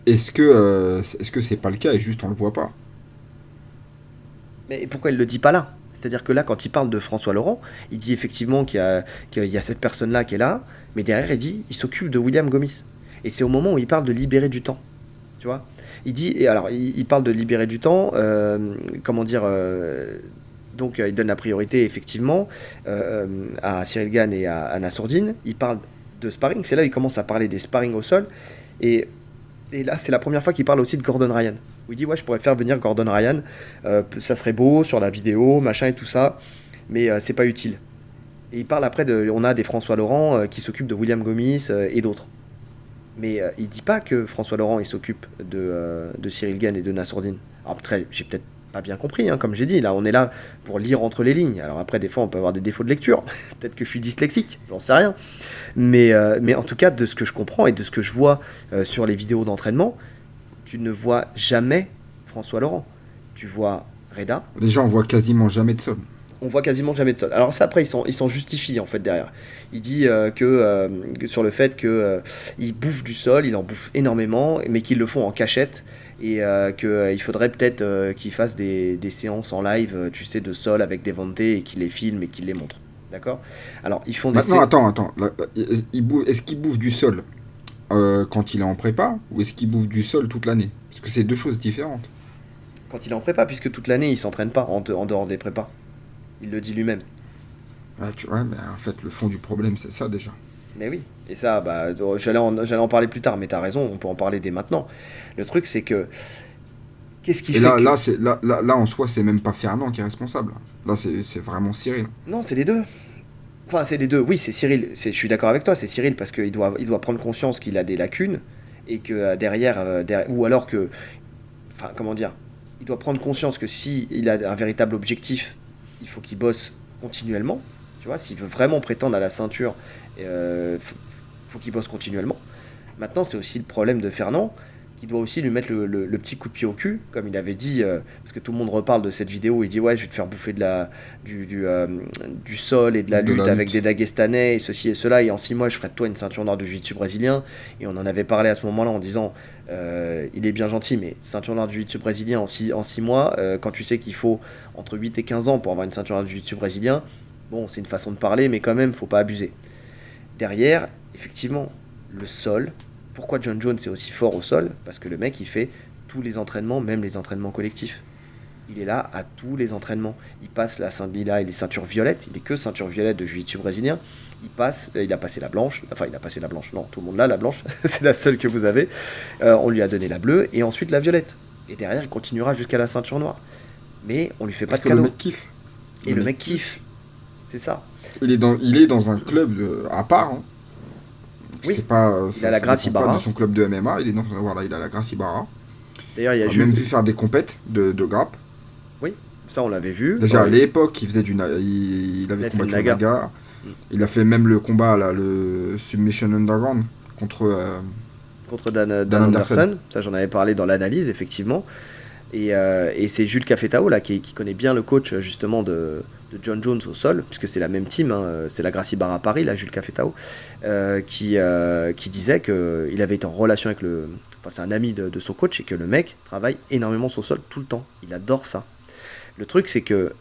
Est-ce que c'est pas le cas et juste on le voit pas? Mais pourquoi il le dit pas là? C'est-à-dire que là, quand il parle de François Laurent, il dit effectivement qu'il y a cette personne-là qui est là, mais derrière, il s'occupe de William Gomis. Et c'est au moment où il parle de libérer du temps. Tu vois? Il parle de libérer du temps, donc il donne la priorité, effectivement, à Cyril Gane et à Nassourdine. Il parle de sparring, c'est là où il commence à parler des sparring au sol. Et là, c'est la première fois qu'il parle aussi de Gordon Ryan. Où il dit, ouais, je pourrais faire venir Gordon Ryan, ça serait beau sur la vidéo, machin et tout ça, mais c'est pas utile. Et il parle après on a des François Laurent qui s'occupent de William Gomis et d'autres. Mais il dit pas que François Laurent il s'occupe de Cyril Gane et de Nassourdine. Alors après, j'ai peut-être pas bien compris, hein, comme j'ai dit, là on est là pour lire entre les lignes. Alors après, des fois on peut avoir des défauts de lecture, peut-être que je suis dyslexique, j'en sais rien. Mais en tout cas, de ce que je comprends et de ce que je vois sur les vidéos d'entraînement, tu ne vois jamais François Laurent. Tu vois Reda. Déjà, on voit quasiment jamais de sol. On voit quasiment jamais de sol. Alors ça, après, il s'en justifie, en fait, derrière. Il dit que sur le fait que il bouffe du sol, il en bouffe énormément, mais qu'ils le font en cachette, et qu'il faudrait peut-être qu'ils fassent des séances en live, tu sais, de sol avec des Devante, et qu'ils les filment et qu'ils les montrent. D'accord? Alors, ils font des... Maintenant, attends. Est-ce qu'il bouffe du sol quand il est en prépa, ou est-ce qu'il bouffe du sol toute l'année? Parce que c'est deux choses différentes. Quand il est en prépa, puisque toute l'année, il s'entraîne pas en dehors des prépas. Il le dit lui-même. Ah, tu vois, mais en fait, le fond du problème, c'est ça déjà. Mais oui, et ça, bah, j'allais en parler plus tard, mais t'as raison, on peut en parler dès maintenant. Le truc, c'est que... Qu'est-ce qui Et fait là, que... là, en soi, c'est même pas Fernand qui est responsable. Là, c'est vraiment Cyril. Non, c'est les deux. Enfin, c'est les deux. Oui, c'est Cyril. Je suis d'accord avec toi, c'est Cyril, parce qu'il doit prendre conscience qu'il a des lacunes, et que ou alors que... Enfin, comment dire? Il doit prendre conscience que si il a un véritable objectif, il faut qu'il bosse continuellement. Tu vois, s'il veut vraiment prétendre à la ceinture, faut qu'il bosse continuellement. Maintenant, c'est aussi le problème de Fernand, qui doit aussi lui mettre le petit coup de pied au cul, comme il avait dit, parce que tout le monde reparle de cette vidéo, il dit ouais, je vais te faire bouffer du sol et de la lutte avec des Dagestanais, et ceci et cela, et en 6 mois, je ferai de toi une ceinture noire de jiu-jitsu brésilien. Et on en avait parlé à ce moment-là en disant, il est bien gentil, mais ceinture noire de jiu-jitsu brésilien en 6 mois, quand tu sais qu'il faut entre 8 et 15 ans pour avoir une ceinture noire de jiu-jitsu brésilien, bon, c'est une façon de parler, mais quand même, faut pas abuser. Derrière, effectivement, le sol. Pourquoi John Jones est aussi fort au sol? Parce que le mec, il fait tous les entraînements, même les entraînements collectifs. Il est là à tous les entraînements. Il passe il a les ceintures violettes, il est que ceinture violette de jiu-jitsu brésilien. Il a passé la blanche, non, tout le monde l'a, la blanche, c'est la seule que vous avez. On lui a donné la bleue, et ensuite la violette. Et derrière, il continuera jusqu'à la ceinture noire. Mais on lui fait pas de cadeau. Le mec kiffe. Et le mec kiffe. C'est ça. Il est dans un club à part, hein. Oui, c'est pas, il a la Gracie Barra. De son club de MMA, il a la Gracie Barra. D'ailleurs, il y a même vu faire des compètes de grappe. Oui, ça on l'avait vu. Déjà à l'époque, il avait combattu Naga. Il a fait même le combat là, le Submission Underground contre Dan Anderson. Ça, j'en avais parlé dans l'analyse, effectivement. Et c'est Jules Cafetao là qui connaît bien le coach justement de John Jones au sol, puisque c'est la même team, hein, c'est la Gracie Barra Paris, là, Jules Cafetao, qui disait qu'il avait été en relation avec c'est un ami de son coach, et que le mec travaille énormément sur le sol tout le temps. Il adore ça. Le truc, c'est que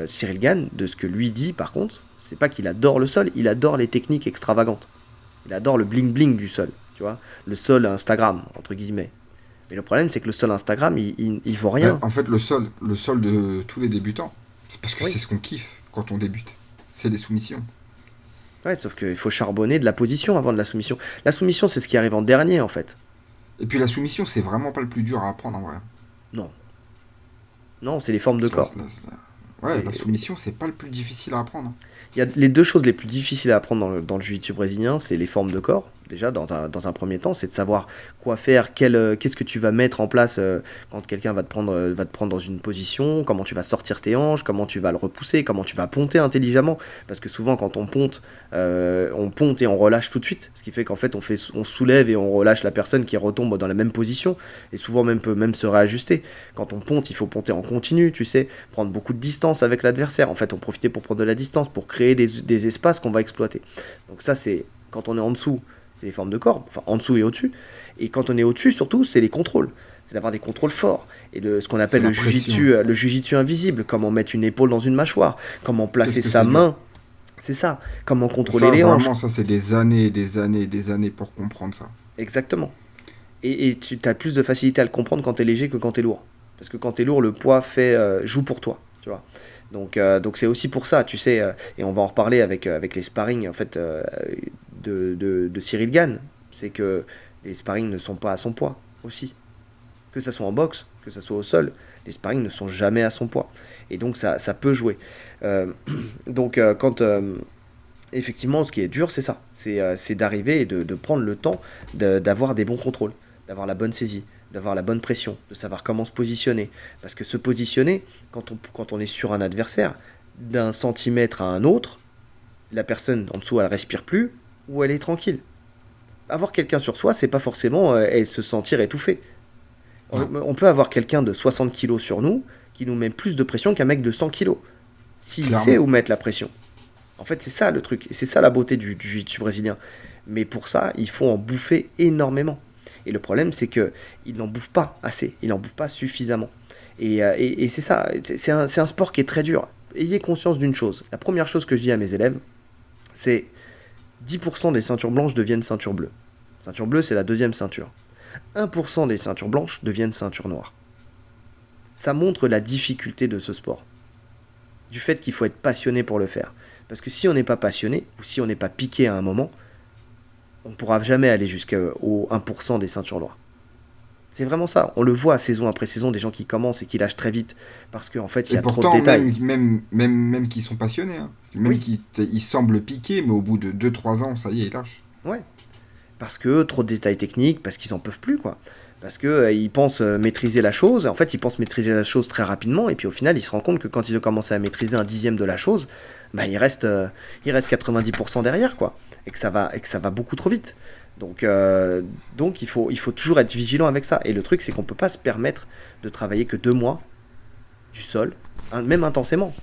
Cyril Gane, de ce que lui dit, par contre, c'est pas qu'il adore le sol, il adore les techniques extravagantes. Il adore le bling-bling du sol, tu vois, le sol Instagram, entre guillemets. Mais le problème, c'est que le sol Instagram, il vaut rien. En fait, le sol de tous les débutants, c'est parce que c'est ce qu'on kiffe quand on débute. C'est les soumissions. Ouais, sauf qu'il faut charbonner de la position avant de la soumission. La soumission, c'est ce qui arrive en dernier, en fait. Et puis la soumission, c'est vraiment pas le plus dur à apprendre, en vrai. Non. Non, c'est les formes de corps. La soumission, c'est pas le plus difficile à apprendre. Il y a les deux choses les plus difficiles à apprendre dans le jiu-jitsu brésilien, c'est les formes de corps. Déjà, dans un premier temps, c'est de savoir quoi faire, qu'est-ce que tu vas mettre en place quand quelqu'un va te prendre dans une position, comment tu vas sortir tes hanches, comment tu vas le repousser, comment tu vas ponter intelligemment. Parce que souvent, quand on ponte et on relâche tout de suite, ce qui fait qu'en fait, on soulève et on relâche la personne qui retombe dans la même position, et souvent peut même se réajuster. Quand on ponte, il faut ponter en continu, tu sais, prendre beaucoup de distance avec l'adversaire. En fait, on profite pour prendre de la distance, pour créer des espaces qu'on va exploiter. Donc ça, c'est quand on est en dessous, c'est les formes de corps, enfin en dessous et au-dessus. Et quand on est au-dessus, surtout, c'est les contrôles. C'est d'avoir des contrôles forts. Et ce qu'on appelle le jiu-jitsu invisible, comment mettre une épaule dans une mâchoire, comment placer sa main. C'est ça. Comment contrôler les hanches. Vraiment, ça, c'est des années et des années et des années pour comprendre ça. Exactement. Et tu as plus de facilité à le comprendre quand tu es léger que quand tu es lourd. Parce que quand tu es lourd, le poids joue pour toi. Tu vois. Donc c'est aussi pour ça, tu sais, et on va en reparler avec les sparring en fait, de Cyril Gane. C'est que les sparring ne sont pas à son poids aussi. Que ça soit en boxe, que ça soit au sol, les sparring ne sont jamais à son poids. Et donc ça peut jouer. Effectivement, ce qui est dur, c'est ça. C'est d'arriver et de prendre le temps d'avoir des bons contrôles, d'avoir la bonne saisie, d'avoir la bonne pression, de savoir comment se positionner. Parce que se positionner, quand on est sur un adversaire, d'un centimètre à un autre, la personne en dessous, elle respire plus ou elle est tranquille. Avoir quelqu'un sur soi, c'est pas forcément se sentir étouffé. Non, On peut avoir quelqu'un de 60 kilos sur nous qui nous met plus de pression qu'un mec de 100 kilos. S'il sait clairement. où mettre la pression. En fait, c'est ça le truc. Et c'est ça la beauté du jiu-jitsu brésilien. Mais pour ça, il faut en bouffer énormément. Et le problème, c'est que il n'en bouffe pas assez. Il n'en bouffe pas suffisamment. Et c'est ça. C'est un sport qui est très dur. Ayez conscience d'une chose. La première chose que je dis à mes élèves, c'est 10% des ceintures blanches deviennent ceintures bleues. Ceinture bleue, c'est la deuxième ceinture. 1% des ceintures blanches deviennent ceintures noires. Ça montre la difficulté de ce sport. Du fait qu'il faut être passionné pour le faire. Parce que si on n'est pas passionné, ou si on n'est pas piqué à un moment, on ne pourra jamais aller jusqu'au 1% des ceintures noires. C'est vraiment ça. On le voit saison après saison, des gens qui commencent et qui lâchent très vite. Parce qu'en fait, il y Et a trop de pourtant, détails. même qu'ils sont passionnés, hein. Même Oui, qu'ils semblent piquer, mais au bout de 2 3 ans, ça y est, ils lâchent. ouais. Parce que trop de détails techniques, parce qu'ils en peuvent plus, quoi. Parce que ils pensent maîtriser la chose. En fait, ils pensent maîtriser la chose très rapidement. Et puis au final, ils se rendent compte que quand ils ont commencé à maîtriser un dixième de la chose, bah, il reste 90% derrière, quoi. Et que ça va beaucoup trop vite. Donc il faut toujours être vigilant avec ça. Et le truc, c'est qu'on peut pas se permettre de travailler que 2 mois du sol, même intensément,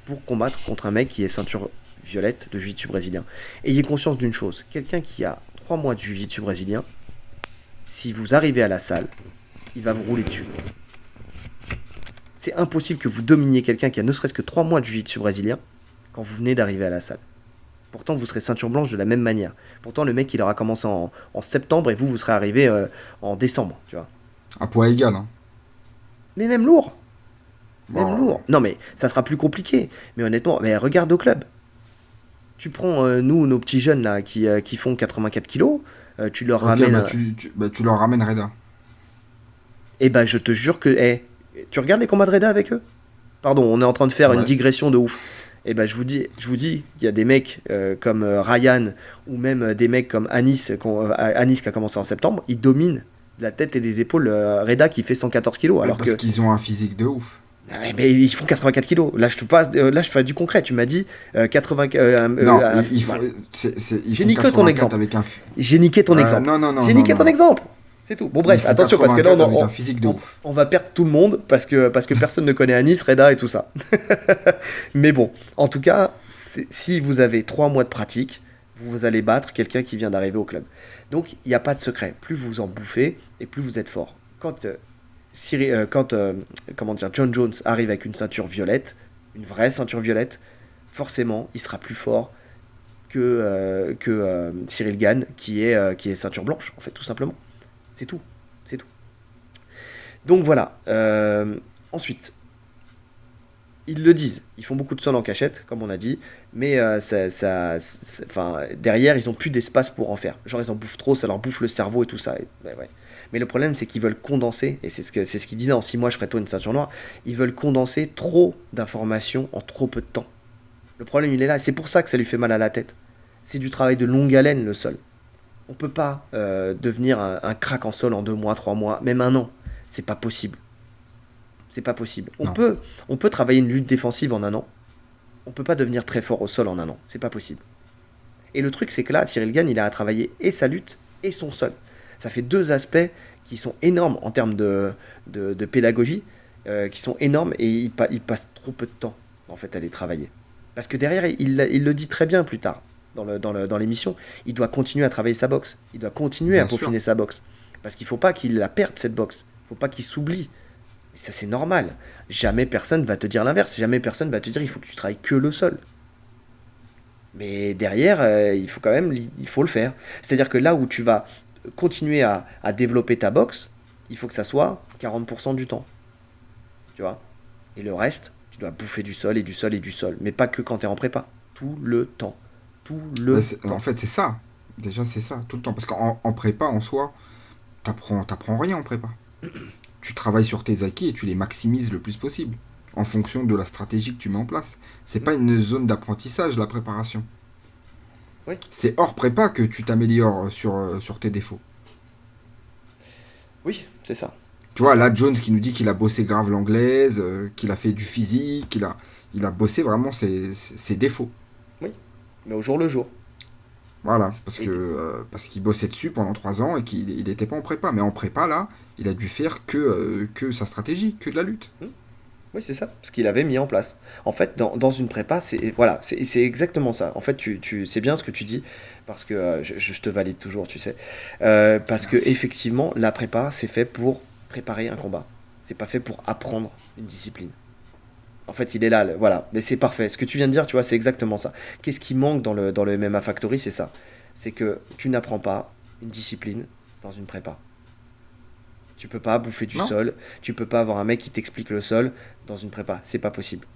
pour combattre contre un mec qui est ceinture violette de jiu-jitsu brésilien. Ayez conscience d'une chose, quelqu'un qui a 3 mois de jiu-jitsu brésilien, si vous arrivez à la salle, il va vous rouler dessus. C'est impossible que vous dominiez quelqu'un qui a ne serait-ce que 3 mois de jiu-jitsu brésilien quand vous venez d'arriver à la salle. Pourtant, vous serez ceinture blanche de la même manière. Pourtant, le mec, il aura commencé en septembre et vous serez arrivé en décembre, tu vois. À poids égal, hein. Mais même lourd, même Bon, lourd. Non, mais ça sera plus compliqué. Mais honnêtement, mais regarde au club. Tu prends, nous, nos petits jeunes là, qui font 84 kilos, tu leur ok, ramènes. bah tu leur ramènes Reda. Et ben, je te jure que. Tu regardes les combats de Reda avec eux? Pardon, on est en train de faire une Ouais. digression de ouf. Et ben, je vous dis, il y a des mecs comme Ryan ou même des mecs comme Anis qui a commencé en septembre, ils dominent de la tête et des épaules Reda qui fait 114 kilos. Ouais, Alors parce que. qu'ils ont un physique de ouf. Ah, mais ils font 84 kilos. Là, je fais du concret. Tu m'as dit 80. Non, ils font, Voilà. ils J'ai font niqué ton 84 exemple. avec un. J'ai niqué ton exemple. Non, non, non, J'ai non, niqué non, ton non. exemple. C'est tout. Bon, Ils bref, font attention, parce que là, 84 avec un physique de ouf. on va perdre tout le monde parce que personne ne connaît Anis, Reda et tout ça. Mais bon, en tout cas, si vous avez 3 mois de pratique, vous allez battre quelqu'un qui vient d'arriver au club. Donc, il n'y a pas de secret. Plus vous en bouffez et plus vous êtes fort. Comment dire, John Jones arrive avec une ceinture violette, une vraie ceinture violette, forcément, il sera plus fort que Cyril Gane, qui est ceinture blanche, en fait, tout simplement. C'est tout. C'est tout. Donc voilà. Ensuite, ils le disent. Ils font beaucoup de sol en cachette, comme on a dit. Mais enfin, derrière, ils n'ont plus d'espace pour en faire. Genre, ils en bouffent trop, ça leur bouffe le cerveau et tout ça. Ouais. Mais le problème, c'est qu'ils veulent condenser, et c'est ce qu'ils disaient, en 6 mois, je ferai toi une ceinture noire. Ils veulent condenser trop d'informations en trop peu de temps. Le problème, il est là. C'est pour ça que ça lui fait mal à la tête. C'est du travail de longue haleine, le sol. On peut pas devenir un crack en sol en 2 mois, 3 mois, même 1 an. C'est pas possible. C'est pas possible. Non. On peut travailler une lutte défensive en 1 an. On peut pas devenir très fort au sol en 1 an. C'est pas possible. Et le truc, c'est que là, Cyril Gane, il a à travailler et sa lutte et son sol. Ça fait 2 aspects qui sont énormes en termes de pédagogie, qui sont énormes et il passe trop peu de temps en fait à les travailler. Parce que derrière, il le dit très bien plus tard dans l'émission, il doit continuer à travailler sa boxe. Il doit continuer à Bien sûr. peaufiner sa boxe. Parce qu'il ne faut pas qu'il la perde cette boxe. Il ne faut pas qu'il s'oublie. Et ça, c'est normal. Jamais personne va te dire l'inverse. Jamais personne va te dire il faut que tu travailles que le sol. Mais derrière, il faut le faire. C'est-à-dire que là où tu vas continuer à développer ta boxe, il faut que ça soit 40% du temps. Tu vois? Et le reste, tu dois bouffer du sol et du sol et du sol. Mais pas que quand tu es en prépa. Tout le temps. Tout le temps. En fait, c'est ça. Déjà, c'est ça, tout le temps. Parce qu'en prépa, en soi, t'apprends rien en prépa. Tu travailles sur tes acquis et tu les maximises le plus possible. En fonction de la stratégie que tu mets en place. C'est pas une zone d'apprentissage, la préparation. Oui. C'est hors prépa que tu t'améliores sur tes défauts. Oui, c'est ça. Tu vois, là, Jones qui nous dit qu'il a bossé grave l'anglaise, qu'il a fait du physique, il a, bossé vraiment ses défauts. Oui. Mais au jour le jour. Voilà, Et parce qu'il bossait dessus pendant 3 ans et qu'il n'était pas en prépa. Mais en prépa, là, il a dû faire que sa stratégie, que de la lutte. hmm, oui, c'est ça, ce qu'il avait mis en place. En fait, dans une prépa, voilà, c'est exactement ça. En fait, c'est bien ce que tu dis, parce que je te valide toujours, tu sais. Parce que Merci. effectivement, la prépa, c'est fait pour préparer un combat. C'est pas fait pour apprendre une discipline. En fait, il est là, voilà. Mais c'est parfait. Ce que tu viens de dire, tu vois, c'est exactement ça. Qu'est-ce qui manque dans le MMA Factory, c'est ça. C'est que tu n'apprends pas une discipline dans une prépa. Tu peux pas bouffer du Non? sol, tu peux pas avoir un mec qui t'explique le sol dans une prépa, c'est pas possible.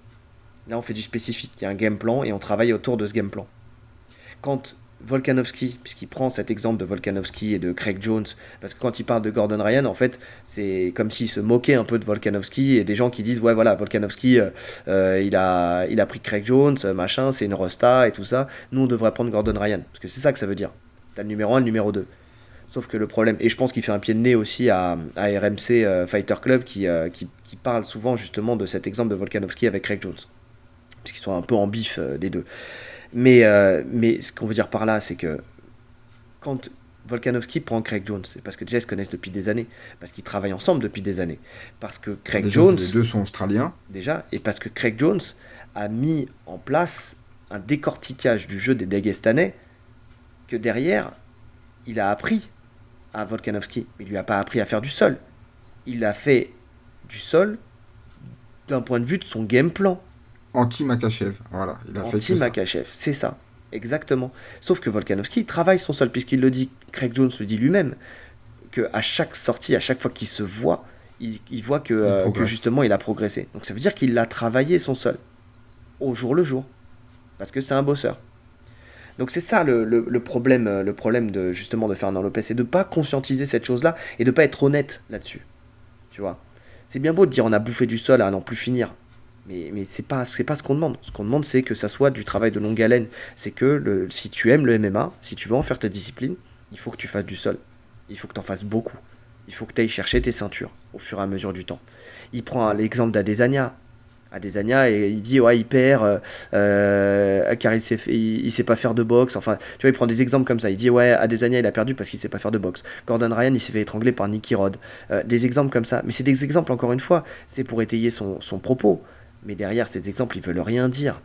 Là, on fait du spécifique, il y a un game plan et on travaille autour de ce game plan. Quand Volkanovski, puisqu'il prend cet exemple de Volkanovski et de Craig Jones, parce que quand il parle de Gordon Ryan, en fait, c'est comme s'il se moquait un peu de Volkanovski et des gens qui disent ouais voilà Volkanovski, il a pris Craig Jones, machin, c'est une rosta et tout ça. Nous on devrait prendre Gordon Ryan, parce que c'est ça que ça veut dire. T'as le numéro un, le numéro 2. Sauf que le problème, et je pense qu'il fait un pied de nez aussi à RMC Fighter Club qui parle souvent justement de cet exemple de Volkanovski avec Craig Jones. Parce qu'ils sont un peu en bif des deux. Mais ce qu'on veut dire par là, c'est que quand Volkanovski prend Craig Jones, c'est parce que déjà ils se connaissent depuis des années, parce qu'ils travaillent ensemble depuis des années. Parce que Craig Déjà, Jones, les deux sont australiens. déjà, et parce que Craig Jones a mis en place un décortiquage du jeu des Dagestanais que derrière, il a appris à Volkanovski. Il lui a pas appris à faire du sol. Il a fait du sol d'un point de vue de son game plan. Anti-Makachev. Voilà, il a fait que ça. Anti-Makachev, c'est ça. Exactement. Sauf que Volkanovski travaille son sol, puisqu'il le dit, Craig Jones le dit lui-même, qu'à chaque sortie, à chaque fois qu'il se voit, il voit Il que progresse. justement il a progressé. Donc ça veut dire qu'il a travaillé son sol, au jour le jour, parce que c'est un bosseur. Donc c'est ça le problème de justement de Fernand Lopez, c'est de ne pas conscientiser cette chose-là et de ne pas être honnête là-dessus. Tu vois. C'est bien beau de dire on a bouffé du sol à n'en plus finir. Mais c'est pas ce qu'on demande. Ce qu'on demande, c'est que ça soit du travail de longue haleine. C'est que si tu aimes le MMA, si tu veux en faire ta discipline, il faut que tu fasses du sol. Il faut que tu en fasses beaucoup. Il faut que tu ailles chercher tes ceintures au fur et à mesure du temps. Il prend l'exemple d'Adesanya. Adesanya, et il dit ouais, il perd car il sait pas faire de boxe. Enfin, tu vois, il prend des exemples comme ça. Il dit ouais, Adesanya il a perdu parce qu'il sait pas faire de boxe. Gordon Ryan il s'est fait étrangler par Nicky Rod. Des exemples comme ça. Mais c'est des exemples encore une fois. C'est pour étayer son propos. Mais derrière ces exemples ils veulent rien dire.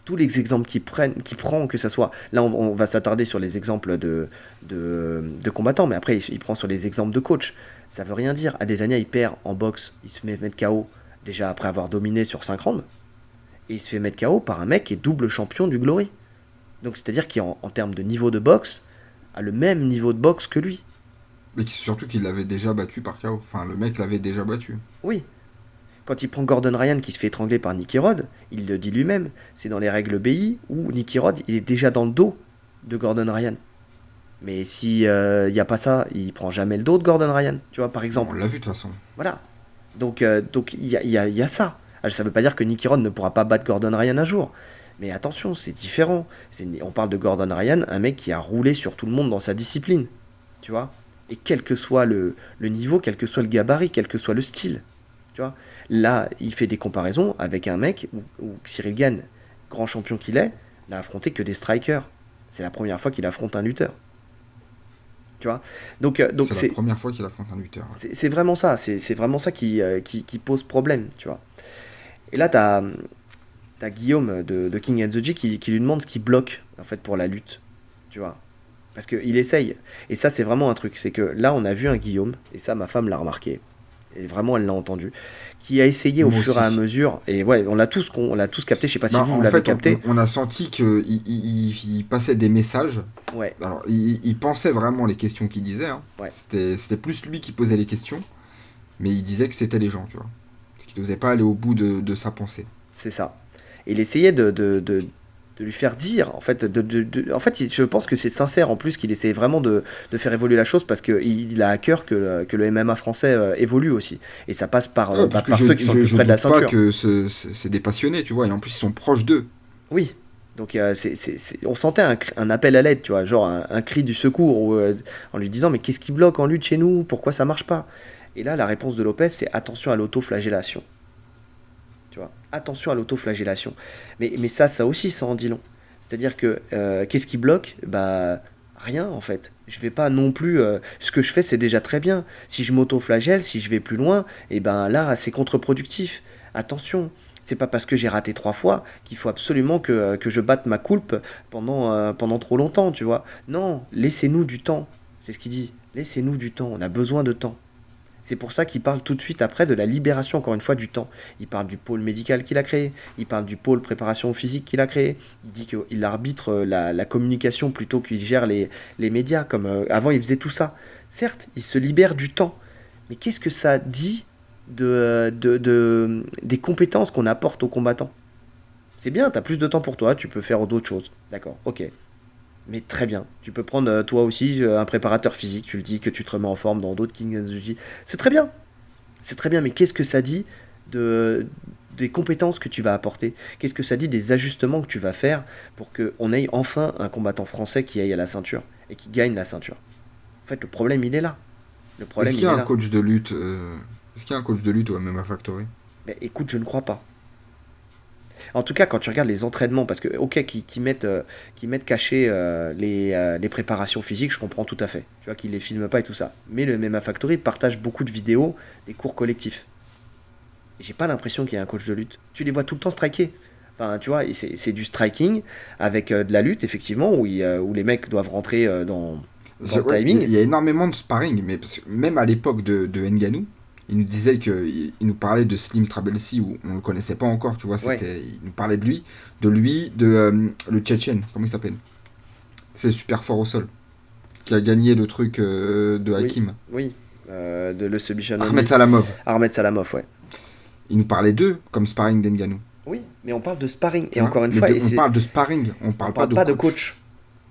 Tous les exemples qu'il prend, que ce soit. Là on va s'attarder sur les exemples de combattants, mais après il prend sur les exemples de coach. Ça veut rien dire. Adesanya il perd en boxe, il se met mettre KO. Déjà après avoir dominé sur 5 rounds, et il se fait mettre KO par un mec qui est double champion du Glory. Donc c'est-à-dire qu'il en termes de niveau de boxe, a le même niveau de boxe que lui. Mais surtout qu'il l'avait déjà battu par KO. Enfin, le mec l'avait déjà battu. Oui. Quand il prend Gordon Ryan qui se fait étrangler par Nicky Rod, il le dit lui-même, c'est dans les règles BI où Nicky Rod il est déjà dans le dos de Gordon Ryan. Mais si il n'y a pas ça, il prend jamais le dos de Gordon Ryan, tu vois, par On exemple. l'a vu de toute façon. Voilà. Donc il y a ça. Alors, ça ne veut pas dire que Nicky Rod ne pourra pas battre Gordon Ryan un jour. Mais attention, c'est différent. On parle de Gordon Ryan, un mec qui a roulé sur tout le monde dans sa discipline. Tu vois. Et quel que soit le niveau, quel que soit le gabarit, quel que soit le style. Tu vois. Là, il fait des comparaisons avec un mec où Cyril Gane, grand champion qu'il est, n'a affronté que des strikers. C'est la première fois qu'il affronte un lutteur. Tu vois. Donc C'est la c'est première fois qu'il affronte un lutteur. c'est vraiment ça. C'est vraiment ça qui pose problème. Tu vois. Et là, t'as Guillaume de King and the G qui lui demande ce qui bloque en fait pour la lutte, tu vois. Parce qu'il essaye. Et ça, c'est vraiment un truc. C'est que là, on a vu un Guillaume, et ça, ma femme l'a remarqué, et vraiment, elle l'a entendu, qui a essayé au Moi fur et à aussi. mesure, et ouais, on l'a tous capté, je sais pas si Bah, vous en l'avez fait, capté. on a senti qu'il passait des messages. Ouais, Alors, il pensait vraiment les questions qu'il disait. Hein. ouais, C'était plus lui qui posait les questions, mais il disait que c'était les gens, tu vois. Parce qu'il n'osait pas aller au bout de sa pensée. c'est ça. Et il essayait de lui faire dire, en fait, en fait, je pense que c'est sincère en plus qu'il essaie vraiment de faire évoluer la chose parce qu'il a à cœur que le MMA français évolue aussi. Et ça passe Parce que par ceux qui sont le plus je près de la doute pas ceinture. que c'est des passionnés, tu vois. Et en plus, ils sont proches d'eux. Oui. Donc on sentait un appel à l'aide, tu vois, genre un cri du secours en lui disant mais qu'est-ce qui bloque en lutte chez nous? Pourquoi ça marche pas? Et là, la réponse de Lopez, c'est attention à l'autoflagellation. Tu vois, attention à l'autoflagellation. Mais ça aussi, ça en dit long. C'est-à-dire que qu'est-ce qui bloque? Bah rien en fait. Je vais pas non plus. Ce que je fais, c'est déjà très bien. Si je m'auto-flagelle, si je vais plus loin, et ben là, c'est contre-productif. Attention, c'est pas parce que j'ai raté 3 fois qu'il faut absolument que je batte ma coulpe pendant trop longtemps, tu vois. Non, laissez-nous du temps. C'est ce qu'il dit. Laissez-nous du temps. On a besoin de temps. C'est pour ça qu'il parle tout de suite après de la libération, encore une fois, du temps. Il parle du pôle médical qu'il a créé, il parle du pôle préparation physique qu'il a créé, il dit qu'il arbitre la communication plutôt qu'il gère les médias, comme avant il faisait tout ça. Certes, il se libère du temps, mais qu'est-ce que ça dit des compétences qu'on apporte aux combattants? C'est bien, tu as plus de temps pour toi, tu peux faire d'autres choses. D'accord, ok. Mais très bien. Tu peux prendre toi aussi un préparateur physique, tu le dis que tu te remets en forme dans d'autres King of the G. C'est très bien. C'est très bien, mais qu'est-ce que ça dit des compétences que tu vas apporter? Qu'est-ce que ça dit des ajustements que tu vas faire pour qu'on ait enfin un combattant français qui aille à la ceinture et qui gagne la ceinture? En fait, le problème, il est là. Le problème, Est-ce il qu'il y est a un là. coach de lutte Est-ce qu'il y a un coach de lutte au MMA Factory? Mais écoute, je ne crois pas. En tout cas, quand tu regardes les entraînements, parce que, ok, qui mettent cachés les préparations physiques, je comprends tout à fait. Tu vois, qu'ils les filment pas et tout ça. Mais le MMA Factory partage beaucoup de vidéos des cours collectifs. Et j'ai pas l'impression qu'il y ait un coach de lutte. Tu les vois tout le temps striker. Enfin, tu vois, et c'est du striking avec de la lutte, effectivement, où les mecs doivent rentrer dans le Ouais, timing. il y a énormément de sparring, mais parce que même à l'époque de Ngannou, il nous disait il nous parlait de Slim Trabelsi où on le connaissait pas encore, tu vois, Ouais, il nous parlait de le Tchétchène, comment il s'appelle? C'est super fort au sol, qui a gagné le truc de oui, Hakim. oui. De le submission Ahmed only. Salamov. Ahmed Salamov, ouais. Il nous parlait d'eux comme sparring d'Ngannou. Oui, mais on parle de sparring. Tu Et vois, encore une fois, et on c'est parle de sparring, on on parle pas parle de pas de coach. coach.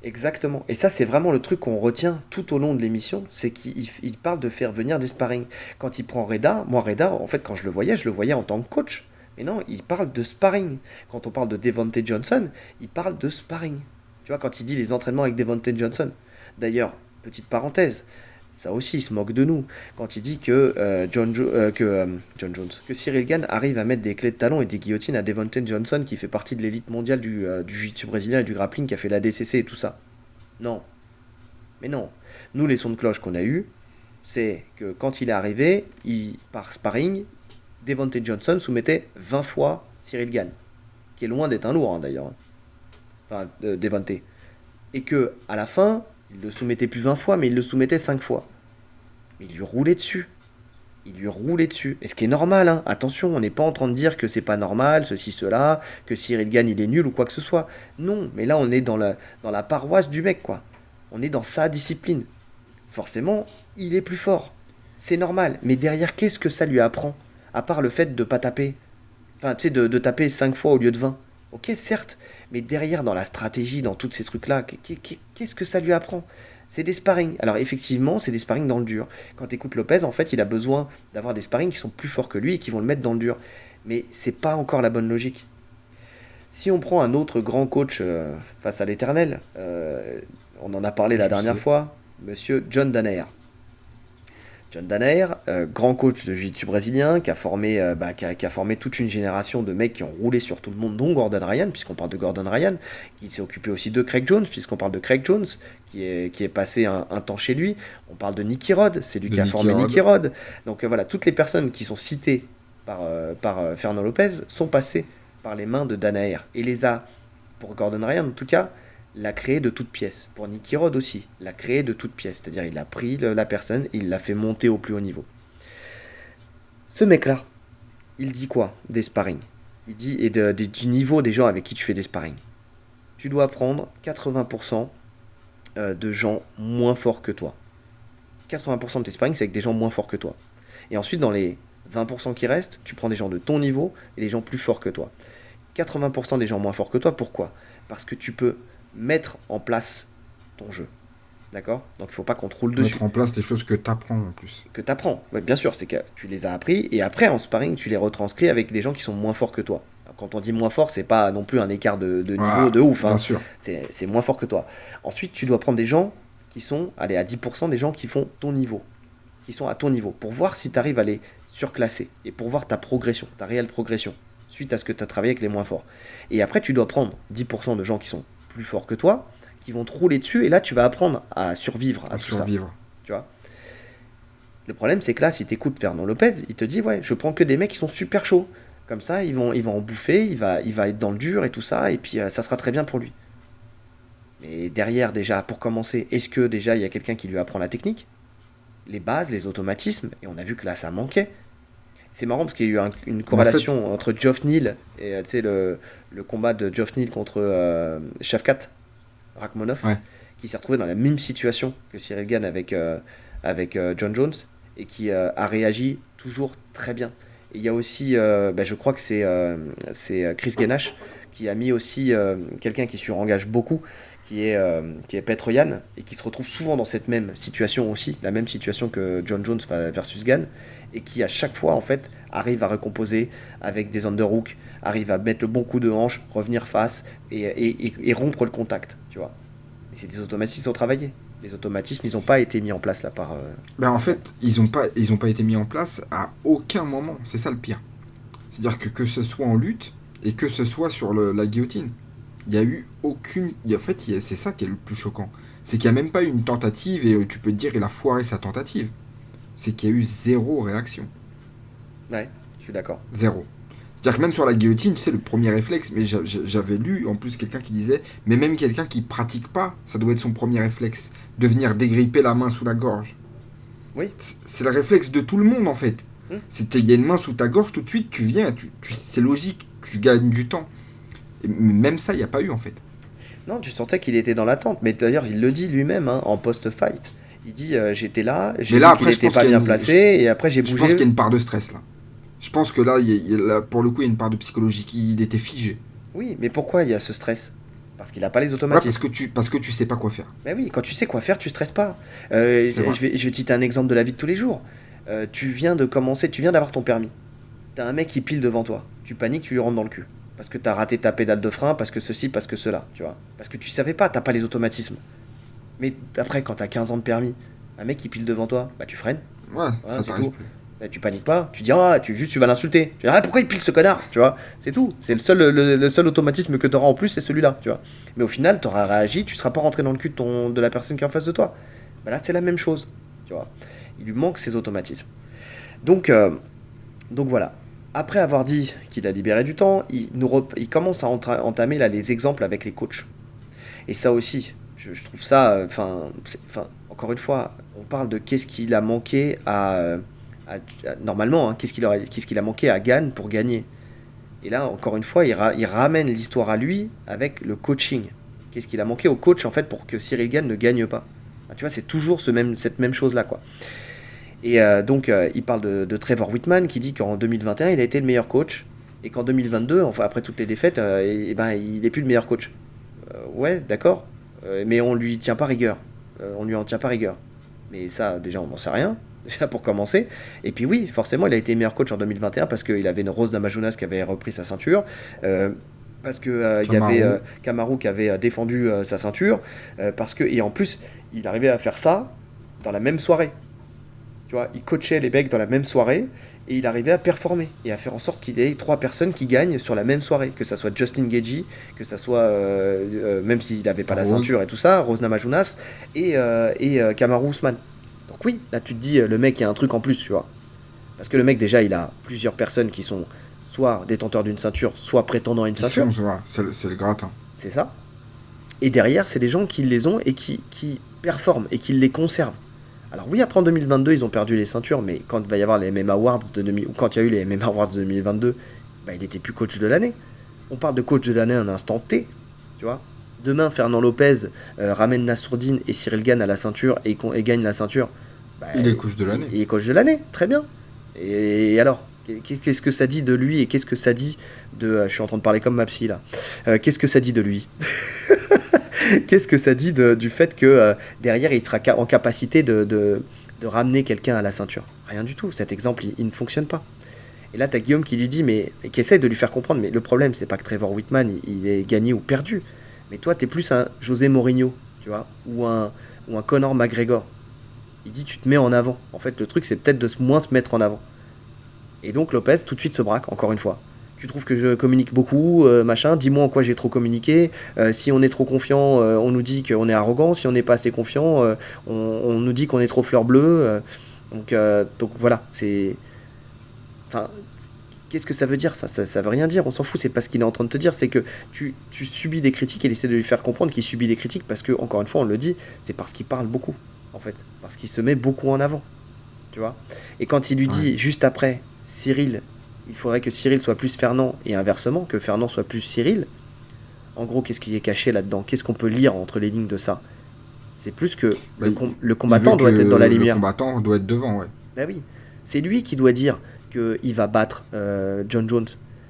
Exactement. Et ça, c'est vraiment le truc qu'on retient tout au long de l'émission, c'est qu'il parle de faire venir des sparring. Quand il prend Reda, moi Reda, en fait, quand je le voyais en tant que coach. Mais non, il parle de sparring. Quand on parle de Devontae Johnson, il parle de sparring. Tu vois, quand il dit les entraînements avec Devontae Johnson. D'ailleurs, petite parenthèse, ça aussi, il se moque de nous. Quand il dit que, John Jones, que Cyril Gane arrive à mettre des clés de talon et des guillotines à Devontae Johnson, qui fait partie de l'élite mondiale du jiu-jitsu brésilien et du grappling, qui a fait la DCC et tout ça. Non, mais non. Nous, les sons de cloche qu'on a eus, c'est que quand il est arrivé, par sparring, Devontae Johnson soumettait 20 fois Cyril Gane, qui est loin d'être un lourd, hein, d'ailleurs. Enfin, Devontae. Et que à la fin, il le soumettait plus 20 fois, mais il le soumettait 5 fois. Mais il lui roulait dessus. Il lui roulait dessus. Et ce qui est normal, hein. Attention, on n'est pas en train de dire que c'est pas normal, ceci, cela, que Cyril Gane il est nul ou quoi que ce soit. Non, mais là on est dans la paroisse du mec, quoi. On est dans sa discipline. Forcément, il est plus fort. C'est normal. Mais derrière, qu'est-ce que ça lui apprend? À part le fait de pas taper. Enfin, tu sais, de taper 5 fois au lieu de 20. Ok, certes. Mais derrière, dans la stratégie, dans tous ces trucs-là, qu'est-ce que ça lui apprend? C'est des sparring. Alors effectivement, c'est des sparring dans le dur. Quand tu écoutes Lopez, en fait, il a besoin d'avoir des sparring qui sont plus forts que lui et qui vont le mettre dans le dur. Mais c'est pas encore la bonne logique. Si on prend un autre grand coach face à l'éternel, on en a parlé la Je dernière sais. fois, monsieur John Danaher. John Danaher, grand coach de jiu-jitsu brésilien, qui a formé toute une génération de mecs qui ont roulé sur tout le monde, dont Gordon Ryan, puisqu'on parle de Gordon Ryan, qui s'est occupé aussi de Craig Jones, puisqu'on parle de Craig Jones, qui est passé un temps chez lui. On parle de Nicky Rod, c'est lui De qui a Nicky formé Rod. Nicky Rod. Donc voilà, toutes les personnes qui sont citées par Fernand Lopez sont passées par les mains de Danaher. Et les a, pour Gordon Ryan en tout cas, l'a créé de toutes pièces. Pour Nicky Rod aussi, l'a créé de toutes pièces. C'est-à-dire il a pris la personne et il l'a fait monter au plus haut niveau. Ce mec-là, il dit quoi des sparring? Il dit, du niveau des gens avec qui tu fais des sparring. Tu dois prendre 80% de gens moins forts que toi. 80% de tes sparring, c'est avec des gens moins forts que toi. Et ensuite, dans les 20% qui restent, tu prends des gens de ton niveau et des gens plus forts que toi. 80% des gens moins forts que toi, pourquoi? Parce que tu peux mettre en place ton jeu. D'accord? Donc il ne faut pas qu'on te roule dessus. Mettre en place les choses que tu apprends en plus. Que tu apprends. Ouais, bien sûr, c'est que tu les as appris et après en sparring, tu les retranscris avec des gens qui sont moins forts que toi. Alors, quand on dit moins fort, c'est pas non plus un écart de niveau Ah, de ouf. bien Hein. sûr. C'est moins fort que toi. Ensuite, tu dois prendre des gens qui sont, allez, à 10% des gens qui font ton niveau. Qui sont à ton niveau. Pour voir si tu arrives à les surclasser. Et pour voir ta progression, ta réelle progression. Suite à ce que tu as travaillé avec les moins forts. Et après, tu dois prendre 10% de gens qui sont plus forts que toi, qui vont te rouler dessus, et là, tu vas apprendre à survivre à tout ça. Tu vois. Le problème, c'est que là, si tu écoutes Fernand Lopez, il te dit, ouais, je prends que des mecs qui sont super chauds. Comme ça, ils vont en bouffer, il va être dans le dur et tout ça, et puis ça sera très bien pour lui. Mais derrière, déjà, pour commencer, est-ce que déjà, il y a quelqu'un qui lui apprend la technique, les bases, les automatismes, et on a vu que là, ça manquait. C'est marrant parce qu'il y a eu une corrélation entre Geoff Neal et le combat de Geoff Neal contre Shavkat Rakhmonov, qui s'est retrouvé dans la même situation que Cyril Gane avec John Jones, et qui a réagi toujours très bien. Et il y a aussi, je crois que c'est Chris Gainash qui a mis aussi quelqu'un qui surengage beaucoup, qui est Petroyan, et qui se retrouve souvent dans cette même situation aussi, la même situation que John Jones versus Gane, et qui à chaque fois en fait arrive à recomposer avec des underhooks, arrive à mettre le bon coup de hanche, revenir face et rompre le contact, tu vois. Et c'est des automatismes qui sont travaillés. Les automatismes, ils n'ont pas été mis en place là par... En fait, ils ont pas été mis en place à aucun moment. C'est ça le pire. C'est-à-dire que ce soit en lutte et que ce soit sur la guillotine, il n'y a eu aucune... En fait, c'est ça qui est le plus choquant. C'est qu'il n'y a même pas eu une tentative et tu peux te dire qu'il a foiré sa tentative. C'est qu'il y a eu zéro réaction. Ouais, je suis d'accord. Zéro. C'est-à-dire que même sur la guillotine, tu sais, le premier réflexe, mais j'avais lu en plus quelqu'un qui disait, mais même quelqu'un qui pratique pas, ça doit être son premier réflexe, de venir dégripper la main sous la gorge. Oui. C'est le réflexe de tout le monde en fait. Il y a une main sous ta gorge, tout de suite tu viens, c'est logique, tu gagnes du temps. Et même ça, il n'y a pas eu en fait. Non, tu sentais qu'il était dans l'attente, mais d'ailleurs il le dit lui-même en post-fight. Il dit j'étais là, j'ai vu qu'il n'était pas bien placé, et après j'ai bougé. Je pense qu'il y a une part de stress là. Je pense que là, pour le coup, il y a une part de psychologie. Il était figé. Oui, mais pourquoi il y a ce stress ? Parce qu'il n'a pas les automatismes. Parce que tu sais pas quoi faire. Mais oui, quand tu sais quoi faire, tu stresses pas. Je vais te citer un exemple de la vie de tous les jours. Tu viens d'avoir ton permis. T'as un mec qui pile devant toi. Tu paniques, tu lui rentres dans le cul. Parce que t'as raté ta pédale de frein, parce que ceci, parce que cela, tu vois. Parce que tu savais pas, t'as pas les automatismes. Mais après, quand t'as 15 ans de permis, un mec qui pile devant toi, bah tu freines. Ouais, ça t'arrive plus. Tu paniques pas, tu dis tu vas l'insulter. Tu dis pourquoi il pile ce connard, tu vois. C'est tout. C'est le seul automatisme que tu auras en plus, c'est celui-là, tu vois. Mais au final, tu auras réagi, tu seras pas rentré dans le cul de la personne qui est en face de toi. Bah là, c'est la même chose, tu vois. Il lui manque ces automatismes. Donc voilà. Après avoir dit qu'il a libéré du temps, il commence à entamer là les exemples avec les coachs. Et ça aussi, je trouve ça, encore une fois, on parle de qu'est-ce qu'il a manqué normalement, qu'est-ce qu'il a manqué à Gane pour gagner. Et là, encore une fois, il ramène l'histoire à lui avec le coaching. Qu'est-ce qu'il a manqué au coach, en fait, pour que Cyril Gane ne gagne pas. Tu vois, c'est toujours cette même chose-là, quoi. Et donc, il parle de Trevor Whitman, qui dit qu'en 2021, il a été le meilleur coach, et qu'en 2022, enfin, après toutes les défaites, il n'est plus le meilleur coach. Ouais, d'accord, mais on lui tient pas rigueur. On lui en tient pas rigueur. Mais ça, déjà, on n'en sait rien. Déjà pour commencer. Et puis oui, forcément, il a été meilleur coach en 2021 parce qu'il avait une Rose Namajunas qui avait repris sa ceinture, parce que il y avait Kamaru qui avait défendu sa ceinture, et en plus, il arrivait à faire ça dans la même soirée. Tu vois, il coachait les mecs dans la même soirée et il arrivait à performer et à faire en sorte qu'il y ait 3 personnes qui gagnent sur la même soirée, que ça soit Justin Gaethje, que ça soit même s'il n'avait pas la ceinture et tout ça, Rose Namajunas et Kamaru Usman. Donc oui, là tu te dis, le mec, il y a un truc en plus, tu vois. Parce que le mec, déjà, il a plusieurs personnes qui sont soit détenteurs d'une ceinture, soit prétendant à une ceinture. C'est le gratin. C'est ça. Et derrière, c'est des gens qui les ont et qui performent et qui les conservent. Alors oui, après en 2022, ils ont perdu les ceintures, mais quand il va y avoir les MMA Awards ou quand il y a eu les MMA Awards de 2022, bah, il n'était plus coach de l'année. On parle de coach de l'année à un instant T, tu vois. Demain, Fernand Lopez ramène Nassourdine et Cyril Gane à la ceinture et gagne la ceinture. Bah, il est coach de l'année. Il est coach de l'année, très bien. Et alors, qu'est-ce que ça dit de lui et qu'est-ce que ça dit de... je suis en train de parler comme ma psy, là. Qu'est-ce que ça dit de lui? Qu'est-ce que ça dit du fait que derrière, il sera en capacité de ramener quelqu'un à la ceinture? Rien du tout. Cet exemple, il ne fonctionne pas. Et là, tu as Guillaume qui lui dit, qui essaie de lui faire comprendre, mais le problème, c'est pas que Trevor Whitman, il est gagné ou perdu. Mais toi, tu es plus un José Mourinho, tu vois, ou un Conor McGregor. Il dit, tu te mets en avant. En fait, le truc, c'est peut-être de moins se mettre en avant. Et donc, Lopez, tout de suite, se braque, encore une fois. tu trouves que je communique beaucoup, machin, dis-moi en quoi j'ai trop communiqué. Si on est trop confiant, on nous dit qu'on est arrogant. Si on n'est pas assez confiant, on nous dit qu'on est trop fleur bleue. Donc voilà, c'est. Enfin, qu'est-ce que ça veut dire ça, ça veut rien dire, on s'en fout, c'est pas ce qu'il est en train de te dire, c'est que tu subis des critiques et il essaie de lui faire comprendre qu'il subit des critiques parce que, encore une fois, on le dit, c'est parce qu'il parle beaucoup, en fait, parce qu'il se met beaucoup en avant, tu vois. Et quand il lui Ouais. dit juste après, Cyril, il faudrait que Cyril soit plus Fernand et inversement, que Fernand soit plus Cyril, en gros, qu'est-ce qui est caché là-dedans? Qu'est-ce qu'on peut lire entre les lignes de ça? C'est plus que Bah, le il veut combattant que doit être dans la le lumière. combattant doit être devant, ouais. Ben oui, c'est lui qui doit dire qu'il va battre John Jones.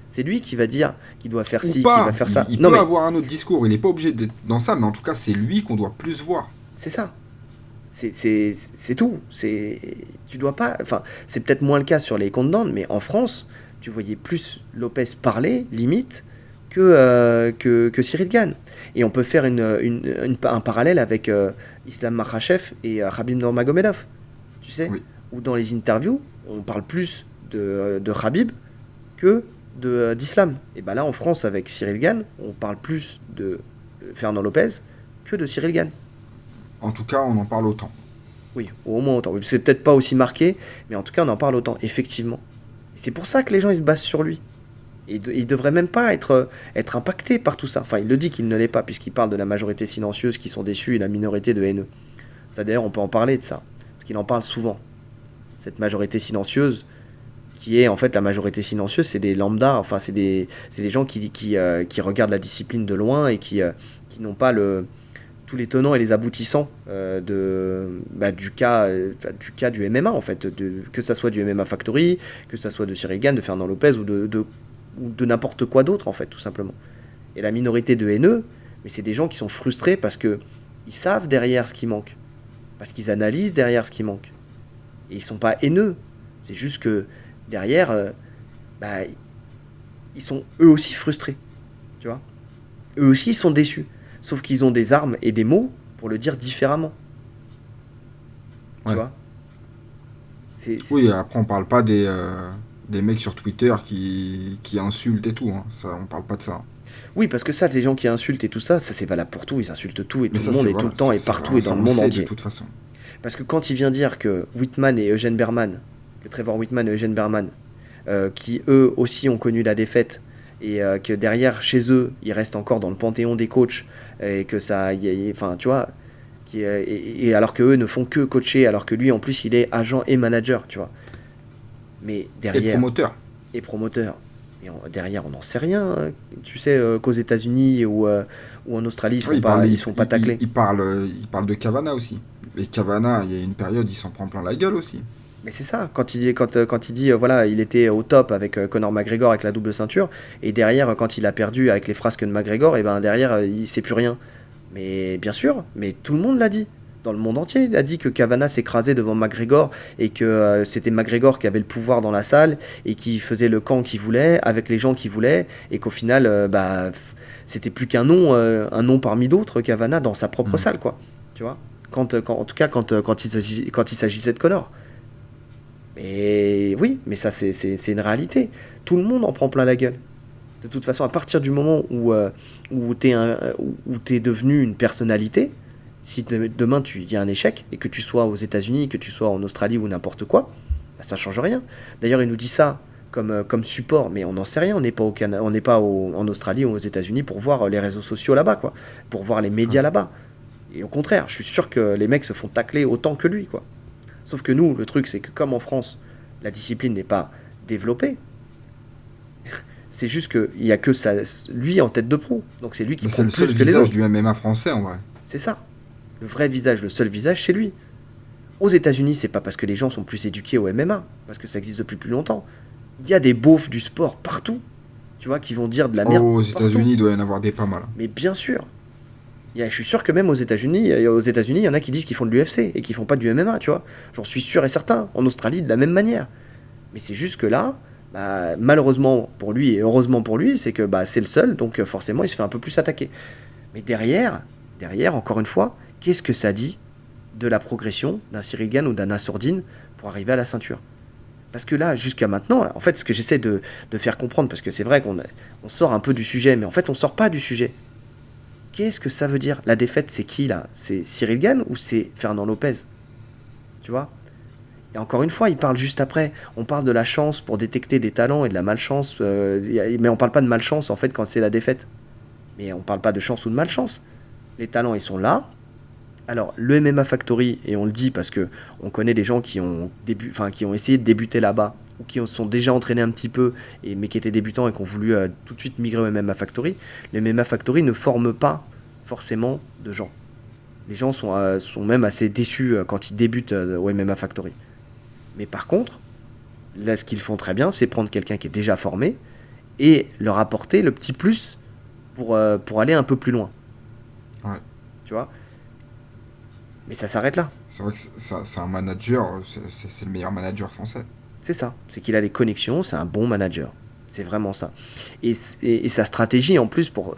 C'est lui qui va dire qu'il doit faire Ou ci, qu'il va pas, faire ça. il Non peut mais avoir un autre discours, il n'est pas obligé d'être dans ça, mais en tout cas, c'est lui qu'on doit plus voir. c'est ça. C'est tout. Tu dois pas. Enfin, c'est peut-être moins le cas sur les comptes d'Inde, mais en France, tu voyais plus Lopez parler, limite, que Cyril Gane. Et on peut faire un parallèle avec Islam Makhachev et Khabib Nurmagomedov. Tu sais, Oui. où dans les interviews, on parle plus de Khabib que d'Islam. Et ben là, en France, avec Cyril Gane, on parle plus de Fernand Lopez que de Cyril Gane. En tout cas, on en parle autant. Oui, au moins autant. Oui, c'est peut-être pas aussi marqué, mais en tout cas, on en parle autant, effectivement. Et c'est pour ça que les gens, ils se basent sur lui. Et il devrait même pas être impacté par tout ça. Enfin, il le dit qu'il ne l'est pas, puisqu'il parle de la majorité silencieuse qui sont déçus et la minorité de haineux. Ça, d'ailleurs, on peut en parler de ça, parce qu'il en parle souvent. Cette majorité silencieuse, qui est en fait la majorité silencieuse, c'est des lambda, enfin, c'est des gens qui regardent la discipline de loin et qui n'ont pas tous les tenants et les aboutissants du cas du MMA en fait, que ça soit du MMA Factory, que ça soit de Cyril Gane, de Fernand Lopez ou de n'importe quoi d'autre en fait, tout simplement. Et la minorité de haineux, mais c'est des gens qui sont frustrés parce que ils savent derrière ce qui manque, parce qu'ils analysent derrière ce qui manque. Et ils sont pas haineux, c'est juste que derrière, ils sont eux aussi frustrés, tu vois. Eux aussi ils sont déçus. Sauf qu'ils ont des armes et des mots pour le dire différemment. Tu Ouais. vois. Oui, après, on parle pas des mecs sur Twitter qui insultent et tout. Hein. Ça, on parle pas de ça. Oui, parce que ça, les gens qui insultent et tout ça, ça c'est valable pour tout. Ils insultent tout et Mais tout ça, le monde c'est et tout voilà, le temps et c'est partout et ça, dans le on monde sait entier. de toute façon. Parce que quand il vient dire que Whitman et Eugene Berman, que Trevor Whitman et Eugene Berman, qui eux aussi ont connu la défaite et que derrière, chez eux, ils restent encore dans le panthéon des coachs et que ça, enfin, tu vois, et alors que eux ne font que coacher, alors que lui, en plus, il est agent et manager, tu vois. Mais Et derrière, promoteur. et promoteur, derrière, on n'en sait rien. Hein. Tu sais qu'aux États-Unis ou en Australie, Oui, ils sont pas taclés. il parle de Cavana aussi. Et Cavana, il y a une période, il s'en prend plein la gueule aussi. Mais c'est ça, quand il dit, voilà, il était au top avec Conor McGregor avec la double ceinture, et derrière, quand il a perdu avec les frasques de McGregor, et ben derrière, il sait plus rien. Mais bien sûr, mais tout le monde l'a dit. Dans le monde entier, il a dit que Cavana s'écrasait devant McGregor et que c'était McGregor qui avait le pouvoir dans la salle et qui faisait le camp qu'il voulait avec les gens qu'il voulait et qu'au final, c'était plus qu'un nom, un nom parmi d'autres, Cavana dans sa propre salle, quoi. Tu vois, en tout cas, quand il s'agissait de Conor. Mais oui, mais ça, c'est une réalité. Tout le monde en prend plein la gueule. De toute façon, à partir du moment où t'es devenu une personnalité, si demain il y a un échec, et que tu sois aux États-Unis, que tu sois en Australie ou n'importe quoi, bah, ça change rien. D'ailleurs, il nous dit ça comme support, mais on n'en sait rien. On n'est pas, on n'est pas en Australie ou aux États-Unis pour voir les réseaux sociaux là-bas, quoi, pour voir les médias là-bas. Et au contraire, je suis sûr que les mecs se font tacler autant que lui, quoi. Sauf que nous, le truc, c'est que comme en France, la discipline n'est pas développée, c'est juste qu'il n'y a que ça, lui en tête de proue. Donc c'est lui qui Mais prend c'est le seul plus que les visage autres. du MMA français en vrai. C'est ça. Le vrai visage, le seul visage, c'est lui. Aux États-Unis, c'est pas parce que les gens sont plus éduqués au MMA, parce que ça existe depuis plus longtemps. Il y a des beaufs du sport partout, tu vois, qui vont dire de la merde. Aux partout. États-Unis, il doit y en avoir des pas mal. Mais bien sûr. Je suis sûr que même aux États-Unis, il y en a qui disent qu'ils font de l'UFC et qui font pas du MMA, tu vois. J'en suis sûr et certain. En Australie, de la même manière. Mais c'est juste que là, malheureusement pour lui et heureusement pour lui, c'est que c'est le seul, donc forcément, il se fait un peu plus attaquer. Mais derrière, encore une fois, qu'est-ce que ça dit de la progression d'un Cyril Gane ou d'un Nassourdine pour arriver à la ceinture? Parce que là, jusqu'à maintenant, là, en fait, ce que j'essaie de faire comprendre, parce que c'est vrai on sort un peu du sujet, mais en fait, on sort pas du sujet. Qu'est-ce que ça veut dire? La défaite, c'est qui là? C'est Cyril Gane ou c'est Fernand Lopez? Tu vois? Et encore une fois, il parle juste après. On parle de la chance pour détecter des talents et de la malchance, mais on parle pas de malchance en fait quand c'est la défaite. Mais on parle pas de chance ou de malchance. Les talents, ils sont là. Alors, le MMA Factory, et on le dit parce que on connaît des gens qui ont essayé de débuter là-bas, ou qui sont déjà entraînés un petit peu, mais qui étaient débutants et qui ont voulu tout de suite migrer au MMA Factory. Le MMA Factory ne forme pas forcément de gens. Les gens sont même assez déçus quand ils débutent au MMA Factory. Mais par contre, là, ce qu'ils font très bien, c'est prendre quelqu'un qui est déjà formé et leur apporter le petit plus pour aller un peu plus loin. Ouais. Tu vois? Mais ça s'arrête là. C'est vrai que c'est un manager, c'est le meilleur manager français. C'est ça. C'est qu'il a les connexions, c'est un bon manager. C'est vraiment ça. Et sa stratégie, en plus, pour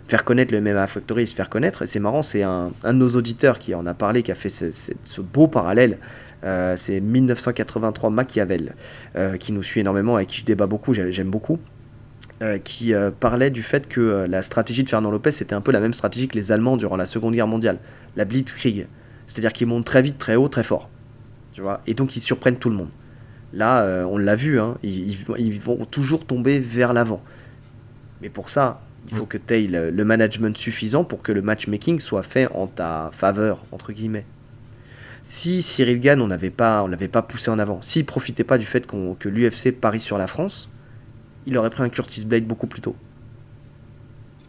faire connaître le MMA Factory et se faire connaître, c'est marrant, c'est un de nos auditeurs qui en a parlé, qui a fait ce beau parallèle. C'est 1983 Machiavel, qui nous suit énormément, avec qui je débat beaucoup, j'aime beaucoup, qui parlait du fait que la stratégie de Fernand Lopez, c'était un peu la même stratégie que les Allemands durant la Seconde Guerre mondiale, la Blitzkrieg. C'est-à-dire qu'ils montent très vite, très haut, très fort. Tu vois, et donc ils surprennent tout le monde. Là, on l'a vu, hein, ils vont toujours tomber vers l'avant. Mais pour ça, il faut que tu aies le management suffisant pour que le matchmaking soit fait en ta faveur, entre guillemets. Si Cyril Gane, on l'avait pas poussé en avant, s'il profitait pas du fait que l'UFC parie sur la France, il aurait pris un Curtis Blade beaucoup plus tôt.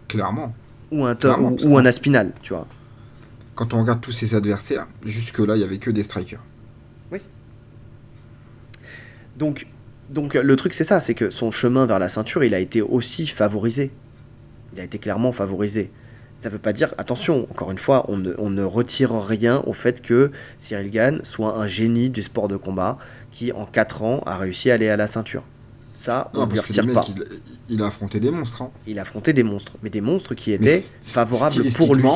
Clairement. Ou un Aspinal, tu vois. Quand on regarde tous ses adversaires, jusque-là, il n'y avait que des strikers. Oui. Donc le truc, c'est ça, c'est que son chemin vers la ceinture, il a été aussi favorisé. Il a été clairement favorisé. Ça ne veut pas dire, attention, encore une fois, on ne retire rien au fait que Cyril Gane soit un génie du sport de combat qui, en 4 ans, a réussi à aller à la ceinture. Ça, on ne lui retire pas. Il a affronté des monstres. Hein. Il a affronté des monstres, mais des monstres qui étaient favorables pour lui.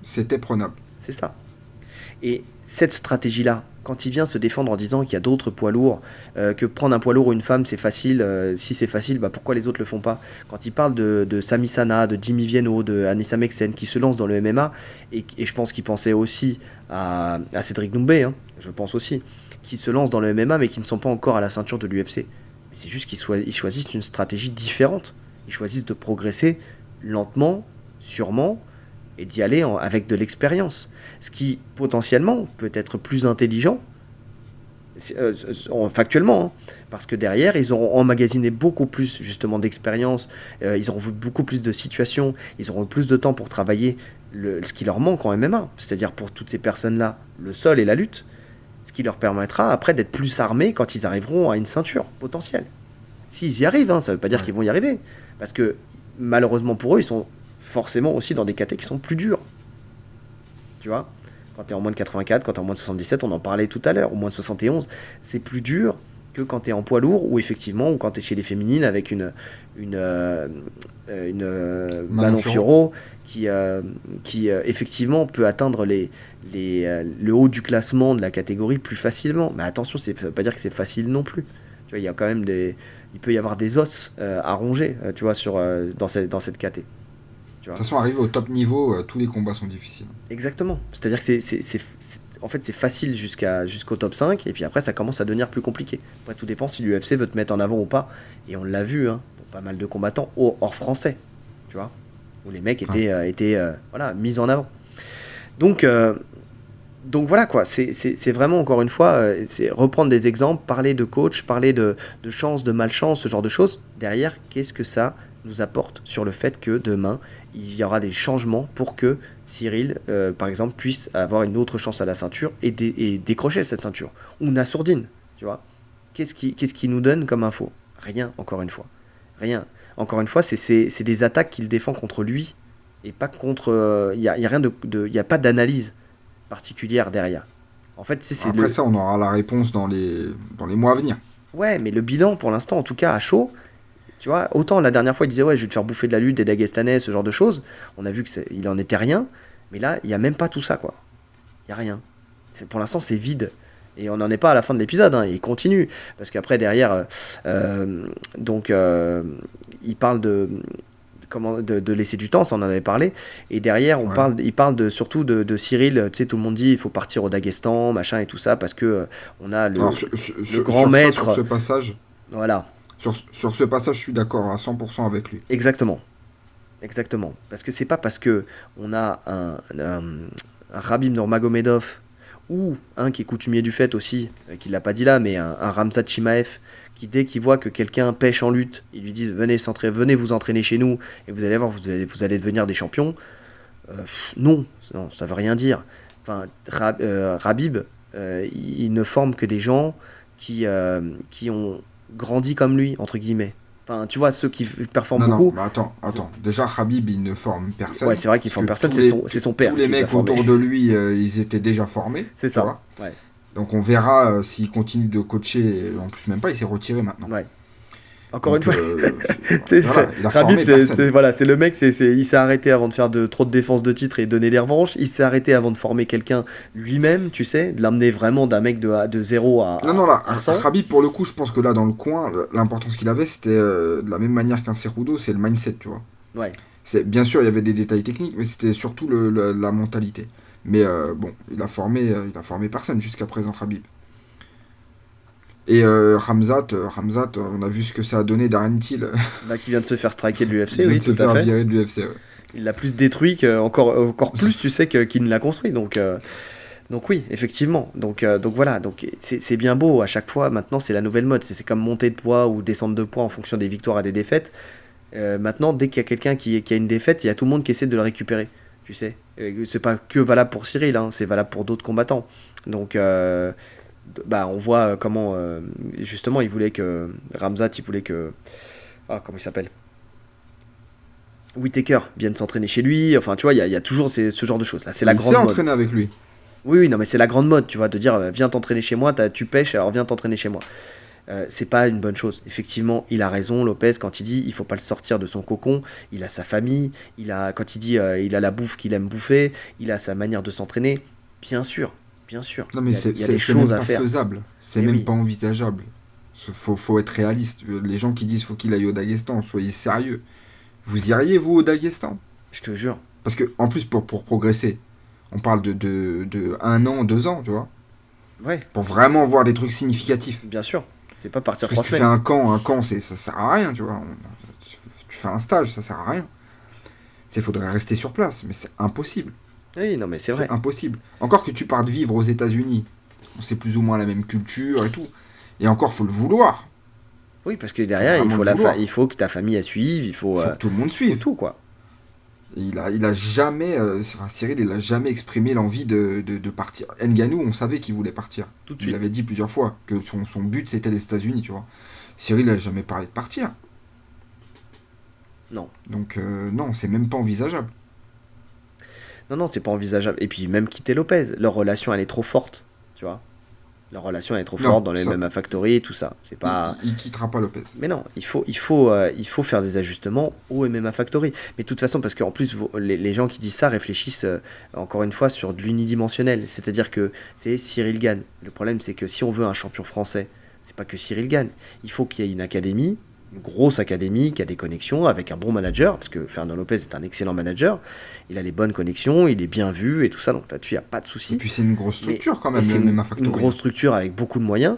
C'était prenable. C'est ça. Et cette stratégie-là, quand il vient se défendre en disant qu'il y a d'autres poids lourds, que prendre un poids lourd ou une femme c'est facile, si c'est facile, bah pourquoi les autres le font pas? Quand il parle de Sami Sana, de Jimmy Vienno, de Anissa Meksen qui se lancent dans le MMA, et je pense qu'il pensait aussi à Cédric Doumbé, hein, je pense aussi, qui se lancent dans le MMA mais qui ne sont pas encore à la ceinture de l'UFC. C'est juste qu'ils choisissent une stratégie différente. Ils choisissent de progresser lentement, sûrement, et d'y aller avec de l'expérience. Ce qui, potentiellement, peut être plus intelligent, factuellement, hein, parce que derrière, ils auront emmagasiné beaucoup plus, justement, d'expérience, ils auront vu beaucoup plus de situations, ils auront plus de temps pour travailler ce qui leur manque en MMA, c'est-à-dire pour toutes ces personnes-là, le sol et la lutte, ce qui leur permettra, après, d'être plus armés quand ils arriveront à une ceinture potentielle. S'ils y arrivent, hein, ça ne veut pas dire qu'ils vont y arriver, parce que, malheureusement pour eux, ils sont forcément aussi dans des catés qui sont plus durs. Tu vois, quand tu es en moins de 84, quand tu es en moins de 77, on en parlait tout à l'heure, ou moins de 71, c'est plus dur que quand tu es en poids lourd, ou effectivement, ou quand tu es chez les féminines avec une Manon Fiorot qui effectivement peut atteindre le haut du classement de la catégorie plus facilement. Mais attention, ça veut pas dire que c'est facile non plus. Tu vois, il y a quand même il peut y avoir des os à ronger, tu vois, dans cette caté. De toute façon, arriver au top niveau, tous les combats sont difficiles. Exactement. C'est-à-dire que en fait, c'est facile jusqu'au top 5, et puis après, ça commence à devenir plus compliqué. Après, tout dépend si l'UFC veut te mettre en avant ou pas. Et on l'a vu, hein, pour pas mal de combattants hors français, tu vois, où les mecs étaient voilà, mis en avant. Donc voilà, quoi. C'est vraiment, encore une fois, c'est reprendre des exemples, parler de coach, parler de chance, de malchance, ce genre de choses. Derrière, qu'est-ce que ça nous apporte sur le fait que demain, il y aura des changements pour que Cyril, par exemple, puisse avoir une autre chance à la ceinture et décrocher cette ceinture. Ou Nassourdine, tu vois. Qu'est-ce qui nous donne comme info? Rien, encore une fois. Rien. Encore une fois, c'est des attaques qu'il défend contre lui et pas contre... Il y a rien y a pas d'analyse particulière derrière. En fait, Après ça, on aura la réponse dans les mois à venir. Ouais, mais le bilan, pour l'instant, en tout cas, à chaud... Tu vois, autant la dernière fois il disait ouais, je vais te faire bouffer de la lutte, des Dagestanais, ce genre de choses. On a vu qu'il en était rien, mais là il y a même pas tout ça, quoi. Il y a rien. Pour l'instant c'est vide. Et on n'en est pas à la fin de l'épisode, hein, il continue. Parce qu'après, derrière, il parle de laisser du temps, ça on en avait parlé. Et derrière, Ouais. il parle surtout de Cyril. Tu sais, tout le monde dit il faut partir au Daghestan, machin et tout ça, parce que on a Alors, le grand sur ce maître. passage, Voilà, sur ce passage, je suis d'accord à 100% avec lui. exactement. Exactement. Parce que c'est pas parce que on a un Rabib Nurmagomedov ou un qui est coutumier du fait aussi, qui l'a pas dit là, mais un Ramzat Chimaev qui dès qu'il voit que quelqu'un pêche en lutte, ils lui disent venez vous entraîner chez nous et vous allez voir, vous allez devenir des champions. Non, non, ça veut rien dire. Enfin, Rabib, il ne forme que des gens qui ont grandi comme lui, entre guillemets. Enfin, tu vois, ceux qui performent Non, non, beaucoup, mais attends. Déjà, Khabib, il ne forme ouais, personne. c'est vrai qu'il Parce que forme personne, c'est son père tous les qui les a mecs formés. autour de lui, ils étaient déjà formés. C'est Tu ça. vois. Ouais. Donc on verra s'il continue de coacher. En plus, même pas, il s'est retiré maintenant. Ouais. Encore une Donc fois, tu sais, voilà, il a Khabib, formé personne. voilà, c'est le mec, il s'est arrêté avant de faire trop de défense de titre et donner des revanches. Il s'est arrêté avant de former quelqu'un lui-même, tu sais, de l'amener vraiment d'un mec de 0 Non, non, là, à 100. Khabib, pour le coup, je pense que là, dans le coin, l'importance qu'il avait, c'était de la même manière qu'un Cejudo, c'est le mindset, tu vois. Ouais. Bien sûr, il y avait des détails techniques, mais c'était surtout la mentalité. Mais bon, il a formé personne jusqu'à présent, Khabib. Et Ramzat, on a vu ce que ça a donné Darren Till. Bah, qui vient de se faire striker de Il l'UFC, vient oui, de se tout à faire fait. virer de l'UFC. Ouais. Il l'a plus détruit encore plus, tu sais, qu'il ne l'a construit. Donc oui, effectivement. Donc voilà, donc c'est bien beau à chaque fois. Maintenant, c'est la nouvelle mode. C'est comme monter de poids ou descendre de poids en fonction des victoires et des défaites. Maintenant, dès qu'il y a quelqu'un qui a une défaite, il y a tout le monde qui essaie de le récupérer. Tu sais, c'est pas que valable pour Cyril, hein, c'est valable pour d'autres combattants. Donc, bah, on voit comment, justement, il voulait que, ah, comment il s'appelle, Whittaker vienne s'entraîner chez lui. Enfin, tu vois, il y a toujours ce genre de choses. Là, c'est la Il s'est grande mode. entraîné avec lui. Oui, oui, non, mais c'est la grande mode, tu vois, de dire, viens t'entraîner chez moi, tu pêches, alors viens t'entraîner chez moi. C'est pas une bonne chose. Effectivement, il a raison, Lopez, quand il dit il faut pas le sortir de son cocon. Il a sa famille, quand il dit il a la bouffe qu'il aime bouffer, il a sa manière de s'entraîner. Bien sûr, bien sûr. Non, mais Il y a des c'est même choses à pas faire. faisable. C'est Mais même oui, pas envisageable. Faut être réaliste. Les gens qui disent faut qu'il aille au Daghestan, soyez sérieux. Vous iriez, vous, au Daghestan? je te jure. Parce que, en plus, pour progresser, on parle de 1 an, 2 ans, tu vois. Ouais, Pour vraiment voir des trucs significatifs. bien sûr. C'est pas partir Parce que 3 si tu fais semaines. un camp, ça sert à rien, tu vois. Tu fais un stage, ça sert à rien. Faudrait rester sur place, mais c'est impossible. Oui, non, mais c'est C'est vrai. impossible. Encore que tu partes vivre aux États-Unis, c'est plus ou moins la même culture et tout. Et encore, faut le vouloir. Oui, parce que Faut derrière, vraiment le vouloir. il faut que ta famille la suive, Faut que tout le monde faut suive. tout, quoi. Et il a jamais, Cyril, il a jamais exprimé l'envie de partir. Ngannou, on savait qu'il voulait partir. Tout de Il suite. l'avait dit plusieurs fois que son but c'était les États-Unis, tu vois. Cyril n'a jamais parlé de partir. Non. Donc non, c'est même pas envisageable. Non, non, c'est pas envisageable. Et puis, même quitter Lopez, leur relation, elle est trop forte, tu vois. Leur relation, elle est trop forte Non, dans les ça, MMA Factory, tout ça. C'est pas. il quittera pas Lopez. Mais non, il faut faire des ajustements au MMA Factory. Mais de toute façon, parce qu'en plus, les gens qui disent ça réfléchissent encore une fois sur de l'unidimensionnel. C'est-à-dire que c'est Cyril Gane. Le problème, c'est que si on veut un champion français, c'est pas que Cyril Gane. Il faut qu'il y ait une académie, une grosse académie qui a des connexions avec un bon manager, parce que Fernand Lopez est un excellent manager. Il a les bonnes connexions, il est bien vu et tout ça, donc là-dessus, il n'y a pas de Et souci. puis c'est une grosse structure quand Mais même, c'est le MMA une Factory. grosse structure avec beaucoup de moyens,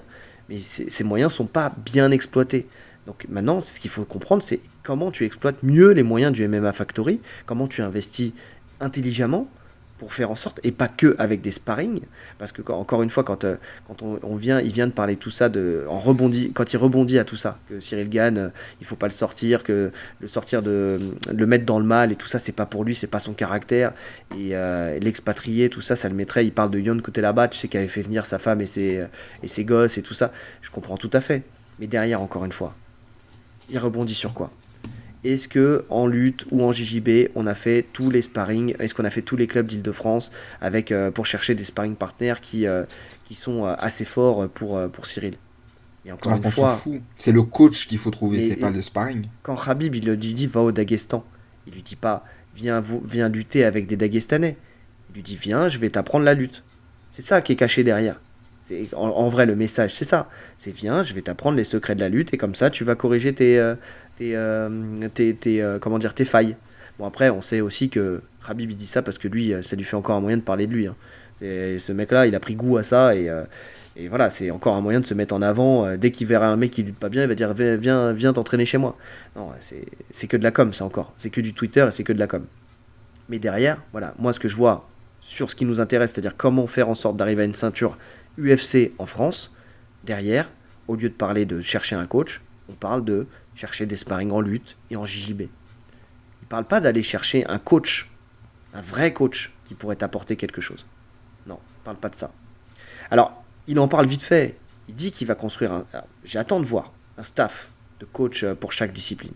mais ces moyens ne sont pas bien exploités. Donc maintenant, ce qu'il faut comprendre, c'est comment tu exploites mieux les moyens du MMA Factory, comment tu investis intelligemment pour faire en sorte, et pas que avec des sparring, parce que encore une fois, quand il vient de parler de tout ça, quand il rebondit à tout ça, que Cyril Gane, il faut pas le sortir, que le mettre dans le mal et tout ça, c'est pas pour lui, c'est pas son caractère, et l'expatrier, tout ça, ça le mettrait, il parle de Yon Kotelaba, tu sais, qui avait fait venir sa femme et ses gosses et tout ça, je comprends tout à fait, mais derrière, encore une fois, il rebondit sur quoi? Est-ce que en lutte ou en JJB, on a fait tous les sparring? Est-ce qu'on a fait tous les clubs d'Île-de-France pour chercher des sparring partners qui sont assez forts pour Cyril? Et encore Alors une qu'on s'en fois, fout. C'est le coach qu'il faut trouver, mais c'est pas le sparring. quand Khabib il lui dit va au Daghestan, il lui dit pas viens lutter avec des Dagestanais. Il lui dit viens, je vais t'apprendre la lutte. C'est ça qui est caché derrière. En vrai, le message, c'est ça. C'est viens, je vais t'apprendre les secrets de la lutte et comme ça, tu vas corriger comment dire, tes failles. Bon, après, on sait aussi que Khabib, il dit ça parce que lui, ça lui fait encore un moyen de parler de lui. Hein. Ce mec-là, il a pris goût à ça et voilà, c'est encore un moyen de se mettre en avant. Dès qu'il verra un mec qui lutte pas bien, il va dire viens t'entraîner chez moi. Non, c'est que de la com, ça encore. C'est que du Twitter et c'est que de la com. Mais derrière, voilà, moi ce que je vois sur ce qui nous intéresse, c'est-à-dire comment faire en sorte d'arriver à une ceinture UFC en France, derrière, au lieu de parler de chercher un coach, on parle de chercher des sparring en lutte et en JJB. Il ne parle pas d'aller chercher un coach, un vrai coach qui pourrait t'apporter quelque chose. Non, il ne parle pas de ça. Alors, il en parle vite fait. Il dit qu'il va construire j'attends de voir un staff de coach pour chaque discipline.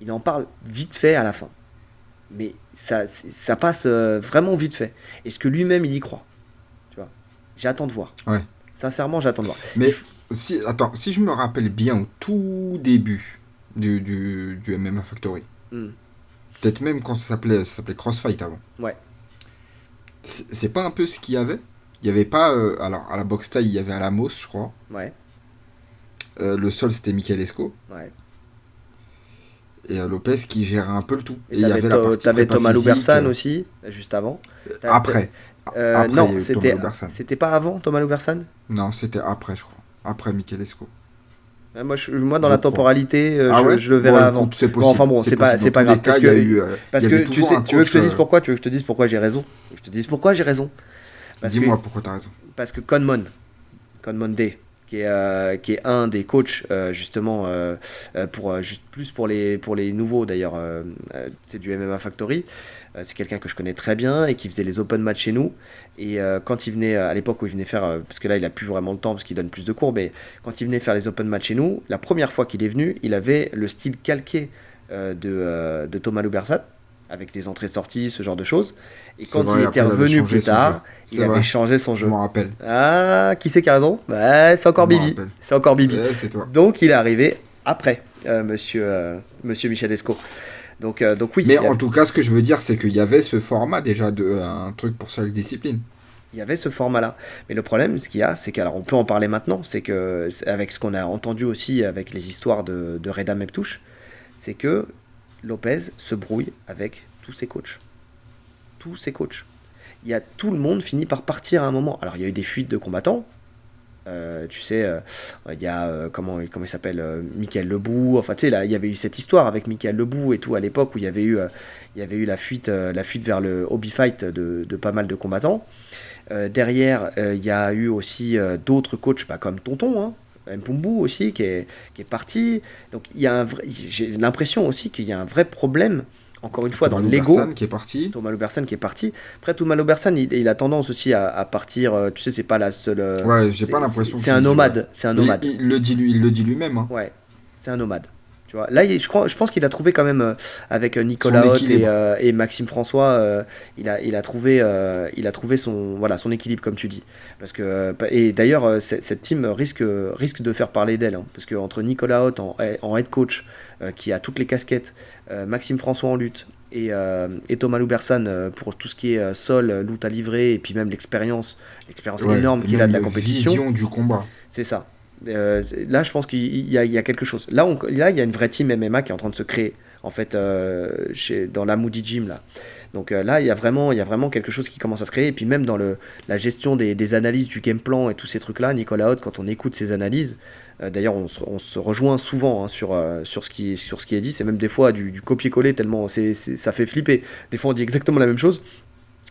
Il en parle vite fait à la fin. Mais ça passe vraiment vite fait. Est-ce que lui-même, il y croit? Tu vois, j'attends de voir. Ouais. Sincèrement, j'attends de voir. Mais si je me rappelle bien au tout début du MMA Factory, peut-être même quand ça s'appelait Crossfight avant. Ouais. C'est pas un peu ce qu'il y avait? Il y avait pas. Alors, à la boxe taille, il y avait Alamos, je crois. Ouais. Le sol, c'était Michael Esco. Ouais. Et Lopez qui gérait un peu le tout. Et t'avais Thomas Loubersan aussi, juste avant. Après. Après non, c'était pas avant Thomas Loubersan? Non, c'était après, je crois. Après Michael Esco. Moi, dans la temporalité, je le verrai avant. C'est possible. Bon, enfin bon, c'est pas grave. Parce que tu veux que je te dise pourquoi? Tu veux que je te dise pourquoi j'ai raison? Je te dis pourquoi j'ai raison. Dis-moi pourquoi t'as raison. Parce que Conmon Day, qui est un des coachs justement plus pour les nouveaux d'ailleurs, c'est du MMA Factory. C'est quelqu'un que je connais très bien et qui faisait les open match chez nous. Et quand il venait, à l'époque où il venait faire, parce que là il a plus vraiment le temps parce qu'il donne plus de cours, mais quand il venait faire les open match chez nous, la première fois qu'il est venu, il avait le style calqué de Thomas Loubersan, avec des entrées-sorties, ce genre de choses. Et quand il était revenu plus tard, il avait changé son jeu. Je m'en rappelle. Ah, qui c'est qui a raison? C'est encore Bibi. C'est encore Bibi. C'est toi. Donc il est arrivé après, monsieur Michel Esco. Donc oui. Mais en tout cas, ce que je veux dire, c'est qu'il y avait ce format déjà un truc pour chaque discipline. Il y avait ce format-là. Mais le problème, ce qu'il y a, c'est qu'alors on peut en parler maintenant, c'est que avec ce qu'on a entendu aussi avec les histoires de Reda Meptouche, c'est que Lopez se brouille avec tous ses coachs. Tous ses coachs. Tout le monde finit par partir à un moment. Alors il y a eu des fuites de combattants. Tu sais, il y a comment il s'appelle, Michael Lebou. Enfin, tu sais, là, il y avait eu cette histoire avec Michael Lebou et tout à l'époque où il y avait eu la fuite vers le hobby fight de pas mal de combattants. Derrière, il y a eu aussi d'autres coachs, comme Tonton, hein, Mpumbu aussi, qui est parti. Donc, j'ai l'impression aussi qu'il y a un vrai problème. Encore une fois, dans l'ego. Thomas Loubersan qui est parti. Après, Thomas Loubersan, il a tendance aussi à partir. Tu sais, c'est pas la seule. Ouais, j'ai pas l'impression. C'est un nomade. C'est un nomade. Il le dit lui-même. Hein. Ouais, c'est un nomade. Tu vois. Là, je pense qu'il a trouvé quand même avec Nicolas Haute et Maxime François, il a trouvé son équilibre comme tu dis. Parce que et d'ailleurs cette team risque de faire parler d'elle, hein, parce que entre Nicolas Haute en head coach qui a toutes les casquettes, Maxime François en lutte et Thomas Loubersan pour tout ce qui est sol, lutte à livrer et puis même l'expérience énorme qu'il a de la compétition. Vision du combat. C'est ça. Là, je pense qu'il y a quelque chose. Là, il y a une vraie team MMA qui est en train de se créer, en fait, dans la Moody Gym, là. Donc là, il y a vraiment quelque chose qui commence à se créer. Et puis même dans la gestion des analyses du game plan et tous ces trucs-là, Nicolas Haute, quand on écoute ses analyses, d'ailleurs, on se rejoint souvent hein, sur ce qui est dit. C'est même des fois du copier-coller, tellement ça fait flipper. Des fois, on dit exactement la même chose.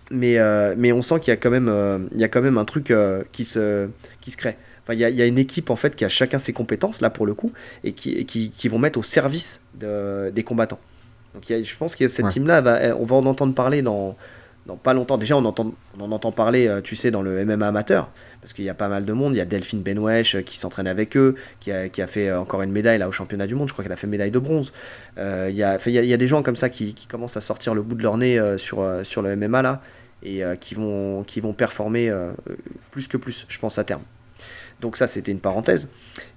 Mais on sent qu'il y a quand même un truc qui se crée. Enfin, il y a une équipe en fait qui a chacun ses compétences là pour le coup et qui vont mettre au service des combattants. Donc je pense que cette team là on va en entendre parler dans pas longtemps. Déjà on en entend parler, tu sais, dans le MMA amateur parce qu'il y a pas mal de monde. Il y a Delphine Benwesh qui s'entraîne avec eux, qui a fait encore une médaille là au championnat du monde. Je crois qu'elle a fait médaille de bronze. Il y a des gens comme ça qui commencent à sortir le bout de leur nez sur le MMA là et qui vont performer plus, je pense, à terme. Donc ça, c'était une parenthèse.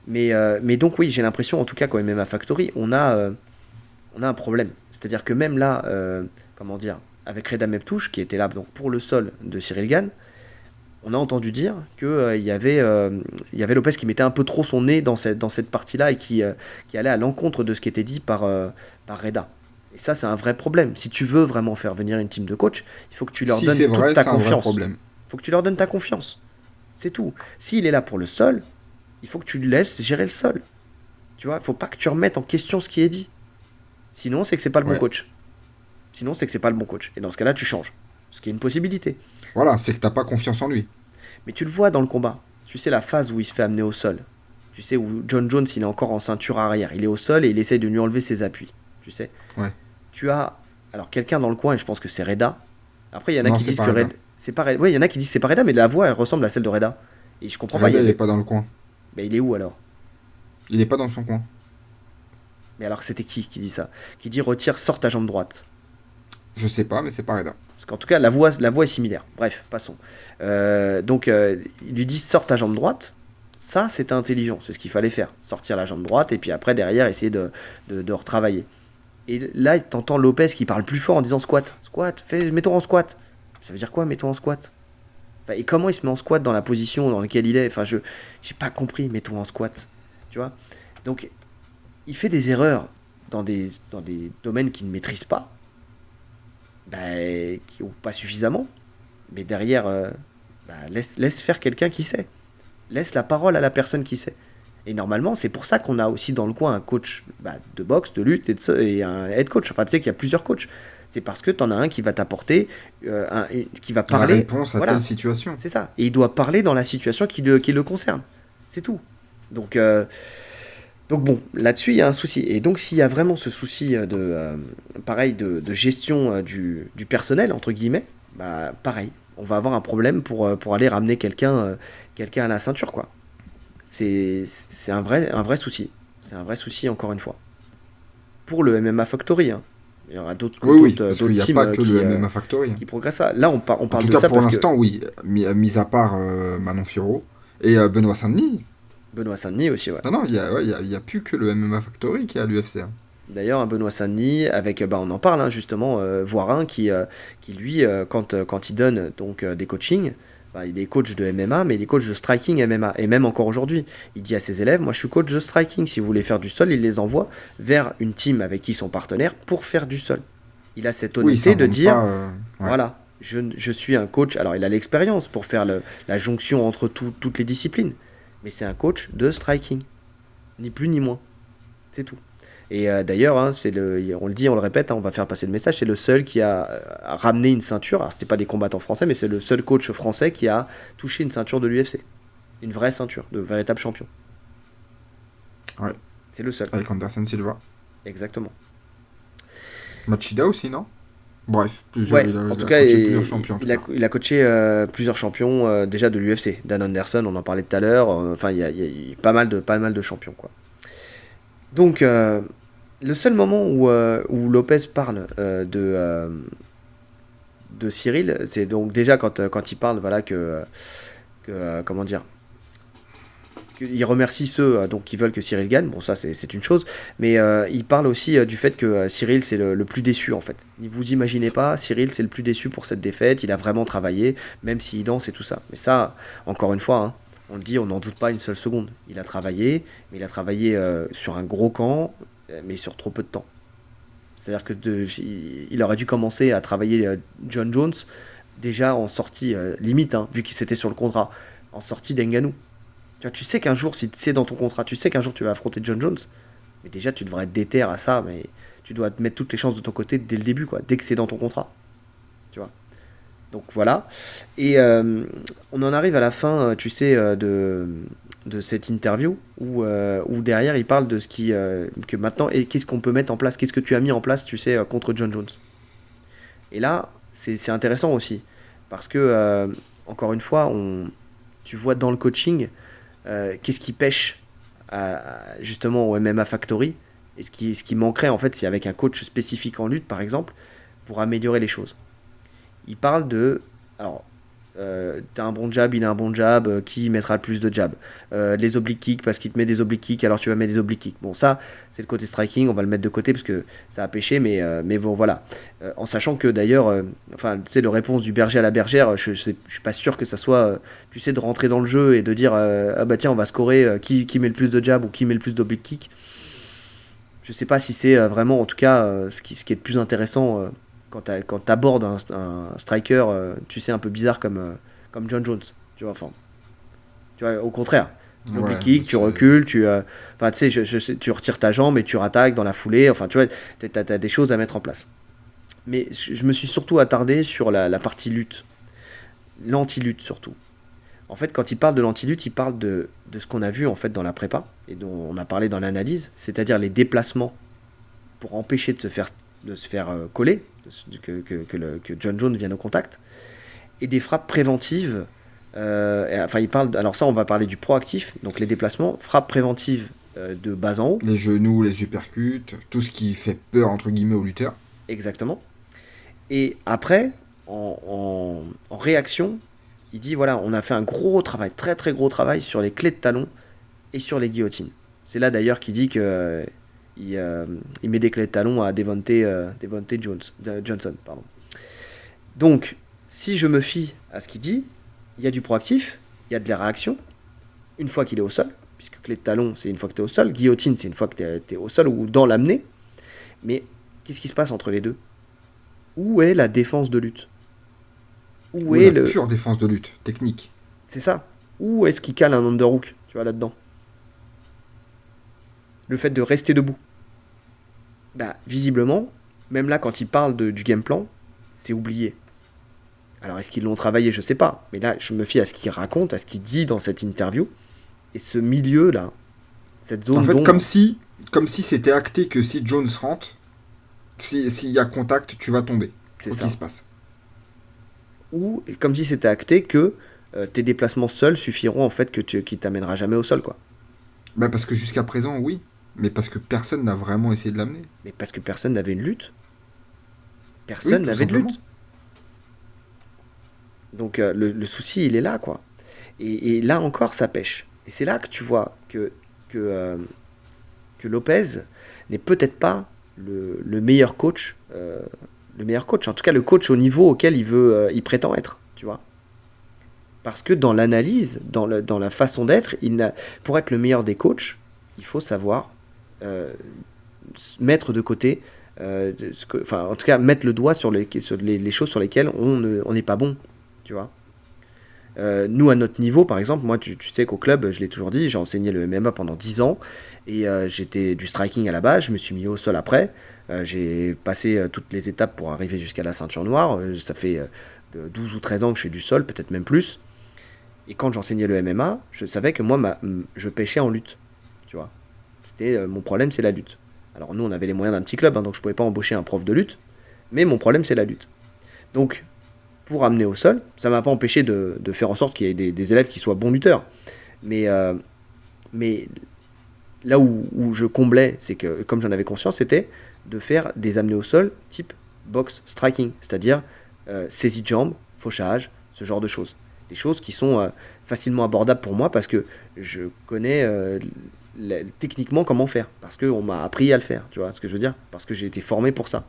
Mais donc oui, j'ai l'impression, en tout cas, qu'au MMA Factory, on a un problème. C'est-à-dire que même là, avec Reda Meptouche, qui était là donc, pour le sol de Cyril Gane, on a entendu dire que il y avait Lopez qui mettait un peu trop son nez dans cette partie-là et qui allait à l'encontre de ce qui était dit par Reda. Et ça, c'est un vrai problème. Si tu veux vraiment faire venir une team de coach, il faut que tu leur Si donnes c'est toute vrai, ta c'est un vrai confiance. problème. Il faut que tu leur donnes ta confiance. C'est tout. S'il est là pour le sol, il faut que tu le laisses gérer le sol. Tu vois, il faut pas que tu remettes en question ce qui est dit. Sinon, c'est que c'est pas le bon Ouais. coach. Sinon, c'est que c'est pas le bon coach. Et dans ce cas-là, tu changes. Ce qui est une possibilité. Voilà, c'est que t'as pas confiance en lui. Mais tu le vois dans le combat. Tu sais la phase où il se fait amener au sol. Tu sais où John Jones, il est encore en ceinture arrière. Il est au sol et il essaye de lui enlever ses appuis. Tu sais. Ouais. Tu as alors quelqu'un dans le coin et je pense que c'est Reda. Après, il y en a Non, qui c'est disent pas que Reda. Reda, c'est pas Reda. Oui, il y en a qui disent que c'est pas Reda, mais la voix elle ressemble à celle de Reda. Et je comprends pas. Reda, il est pas dans le coin. Mais il est où alors? Il est pas dans son coin. Mais alors c'était qui dit ça? Qui dit retire, sort ta jambe droite. Je sais pas, mais c'est pas Reda. Parce qu'en tout cas, la voix est similaire. Bref, passons. Il lui dit sors ta jambe droite. Ça, c'était intelligent. C'est ce qu'il fallait faire. Sortir la jambe droite et puis après, derrière, essayer de retravailler. Et là, t'entends Lopez qui parle plus fort en disant squat. Squat, mets-toi en squat. Ça veut dire quoi, mets-toi en squat? Enfin, et comment il se met en squat dans la position dans laquelle il est? Enfin, j'ai pas compris, mets-toi en squat. Tu vois? Donc, il fait des erreurs dans des domaines qu'il ne maîtrise pas. Ou pas suffisamment, mais derrière, laisse faire quelqu'un qui sait. Laisse la parole à la personne qui sait. Et normalement, c'est pour ça qu'on a aussi dans le coin un coach de boxe, de lutte et un head coach. Enfin, tu sais qu'il y a plusieurs coachs. C'est parce que tu en as un qui va t'apporter, qui va La parler. réponse à Voilà, telle situation. c'est ça. Et il doit parler dans la situation qui le concerne. C'est tout. Donc bon, là-dessus, il y a un souci. Et donc, s'il y a vraiment ce souci de gestion du personnel, entre guillemets, pareil, on va avoir un problème pour aller ramener quelqu'un à la ceinture, quoi. C'est un vrai souci. C'est un vrai souci, encore une fois. Pour le MMA Factory, hein. Il y aura d'autres Oui, parce qu'il n'y a teams pas que le MMA Factory. qui progressent. Là, on En parle tout de cas, ça pour parce que l'instant, oui. Mis à part Manon Firo et Benoît Saint-Denis. Benoît Saint-Denis aussi, ouais. Non, il y a plus que le MMA Factory qui est à l'UFC. Hein. D'ailleurs, un Benoît Saint-Denis, avec, on en parle hein, justement, Voirin, qui lui, quand il donne donc, des coachings, il est coach de MMA, mais il est coach de striking MMA. Et même encore aujourd'hui, il dit à ses élèves, moi je suis coach de striking, si vous voulez faire du sol, il les envoie vers une team avec qui ils sont partenaires pour faire du sol. Il a cette Oui, honnêteté de dire, pas, ouais. voilà, je suis un coach, alors il a l'expérience pour faire la jonction entre toutes les disciplines, mais c'est un coach de striking, ni plus ni moins, c'est tout. Et d'ailleurs, hein, on le dit, on le répète, hein, on va faire passer le message, c'est le seul qui a ramené une ceinture. Alors, c'était pas des combattants français, mais c'est le seul coach français qui a touché une ceinture de l'UFC. Une vraie ceinture, de véritable champion. Ouais. C'est le seul. Avec Anderson Silva. Exactement. Machida aussi, non? Bref, plusieurs. Ouais, Il en tout a cas, coaché plusieurs champions. il a coaché plusieurs champions déjà de l'UFC. Dan Anderson, on en parlait tout à l'heure. Enfin, il y a pas mal de champions, quoi. Donc, le seul moment où Lopez parle de Cyril, c'est donc déjà quand il parle, voilà, comment dire, qu'il remercie ceux donc, qui veulent que Cyril gagne. Bon, ça, c'est une chose. Mais il parle aussi du fait que Cyril, c'est le plus déçu, en fait. Vous imaginez pas, Cyril, c'est le plus déçu pour cette défaite. Il a vraiment travaillé, même s'il danse et tout ça. Mais ça, encore une fois, hein, on le dit, on n'en doute pas une seule seconde. Il a travaillé, mais il a travaillé sur un gros camp, mais sur trop peu de temps. C'est-à-dire il aurait dû commencer à travailler John Jones déjà en sortie, limite, hein, vu qu'il s'était sur le contrat, en sortie d'Ngannou. Tu sais qu'un jour, si c'est dans ton contrat, tu sais qu'un jour tu vas affronter John Jones, mais déjà tu devrais être déter à ça, mais tu dois te mettre toutes les chances de ton côté dès le début, quoi, dès que c'est dans ton contrat. Tu vois. Donc voilà. Et on en arrive à la fin, tu sais, de cette interview où derrière il parle de ce que maintenant et qu'est-ce qu'on peut mettre en place, qu'est-ce que tu as mis en place, tu sais, contre John Jones. Et là, c'est intéressant aussi parce que encore une fois, tu vois dans le coaching qu'est-ce qui pêche justement au MMA Factory et ce qui manquerait en fait, c'est avec un coach spécifique en lutte par exemple pour améliorer les choses. Il parle de alors t'as un bon jab, il a un bon jab, qui mettra le plus de jab. Les oblique kicks, parce qu'il te met des oblique kicks, alors tu vas mettre des oblique kicks. Bon, ça, c'est le côté striking, on va le mettre de côté parce que ça a pêché, mais bon, voilà. En sachant que d'ailleurs, enfin, tu sais, le réponse du berger à la bergère, je suis pas sûr que ça soit, tu sais, de rentrer dans le jeu et de dire, ah bah tiens, on va scorer qui met le plus de jab ou qui met le plus d'oblique kick. Je sais pas si c'est vraiment, en tout cas, ce qui est le plus intéressant quand t'abordes un striker, tu sais, un peu bizarre comme John Jones. Tu vois, enfin, tu vois, au contraire. L'oblique kick, tu recules, enfin, tu sais, tu retires ta jambe et tu rattaques dans la foulée. Enfin, tu vois, t'as des choses à mettre en place. Mais je me suis surtout attardé sur la partie lutte. L'anti-lutte, surtout. En fait, quand il parle de l'anti-lutte, il parle de ce qu'on a vu en fait dans la prépa et dont on a parlé dans l'analyse, c'est-à-dire les déplacements pour empêcher de se faire coller, que John Jones vienne au contact, et des frappes préventives. Enfin, il parle. Alors ça, on va parler du proactif, donc les déplacements, frappes préventives de bas en haut. Les genoux, les uppercuts, tout ce qui fait peur entre guillemets aux lutteurs. Exactement. Et après, en réaction, il dit voilà, on a fait un gros travail, très très gros travail sur les clés de talon et sur les guillotines. C'est là d'ailleurs qu'il dit que il met des clés de talon à Devonte Johnson. Pardon. Donc, si je me fie à ce qu'il dit, il y a du proactif, il y a de la réaction, une fois qu'il est au sol, puisque clé de talon, c'est une fois que tu es au sol, guillotine, c'est une fois que tu es au sol ou dans l'amener. Mais qu'est-ce qui se passe entre les deux ? Où est la défense de lutte ? Où est la pure défense de lutte, technique. C'est ça. Où est-ce qu'il cale un underhook, tu vois, là-dedans ? Le fait de rester debout. Bah, visiblement, même là, quand il parle du game plan, c'est oublié. Alors, est-ce qu'ils l'ont travaillé ? Je sais pas. Mais là, je me fie à ce qu'il raconte, à ce qu'il dit dans cette interview. Et ce milieu-là, cette zone en fait, d'ombre... comme si c'était acté que si Jones rentre, s'il y a contact, tu vas tomber. C'est ça. Ça. Qui se passe. Ou comme si c'était acté que tes déplacements seuls suffiront en fait qui t'amènera jamais au sol, quoi. Bah parce que jusqu'à présent, oui. Mais parce que personne n'a vraiment essayé de l'amener. Mais parce que personne n'avait une lutte. Personne n'avait de lutte. Donc le souci, il est là, quoi. Et là encore, ça pêche. Et c'est là que tu vois que Lopez n'est peut-être pas le meilleur coach. Le meilleur coach, en tout cas le coach au niveau auquel il prétend être, tu vois. Parce que dans l'analyse, dans la façon d'être, pour être le meilleur des coachs, il faut savoir mettre de côté, en tout cas mettre le doigt sur les choses sur lesquelles on n'est pas bon, tu vois. Nous, à notre niveau, par exemple, moi, tu sais qu'au club, je l'ai toujours dit, j'ai enseigné le MMA pendant 10 ans, et j'étais du striking à la base, je me suis mis au sol après, j'ai passé toutes les étapes pour arriver jusqu'à la ceinture noire, ça fait 12 ou 13 ans que je fais du sol, peut-être même plus, et quand j'enseignais le MMA, je savais que moi, je pêchais en lutte, tu vois. Mon problème, c'est la lutte. Alors nous, on avait les moyens d'un petit club, hein, donc je pouvais pas embaucher un prof de lutte, mais mon problème, c'est la lutte. Donc, pour amener au sol, ça m'a pas empêché de faire en sorte qu'il y ait des élèves qui soient bons lutteurs. Mais là où je comblais, c'est que, comme j'en avais conscience, c'était de faire des amenés au sol type box striking, c'est-à-dire saisie de jambes, fauchage, ce genre de choses. Des choses qui sont facilement abordables pour moi parce que je connais techniquement comment faire, parce qu'on m'a appris à le faire, tu vois ce que je veux dire, parce que j'ai été formé pour ça.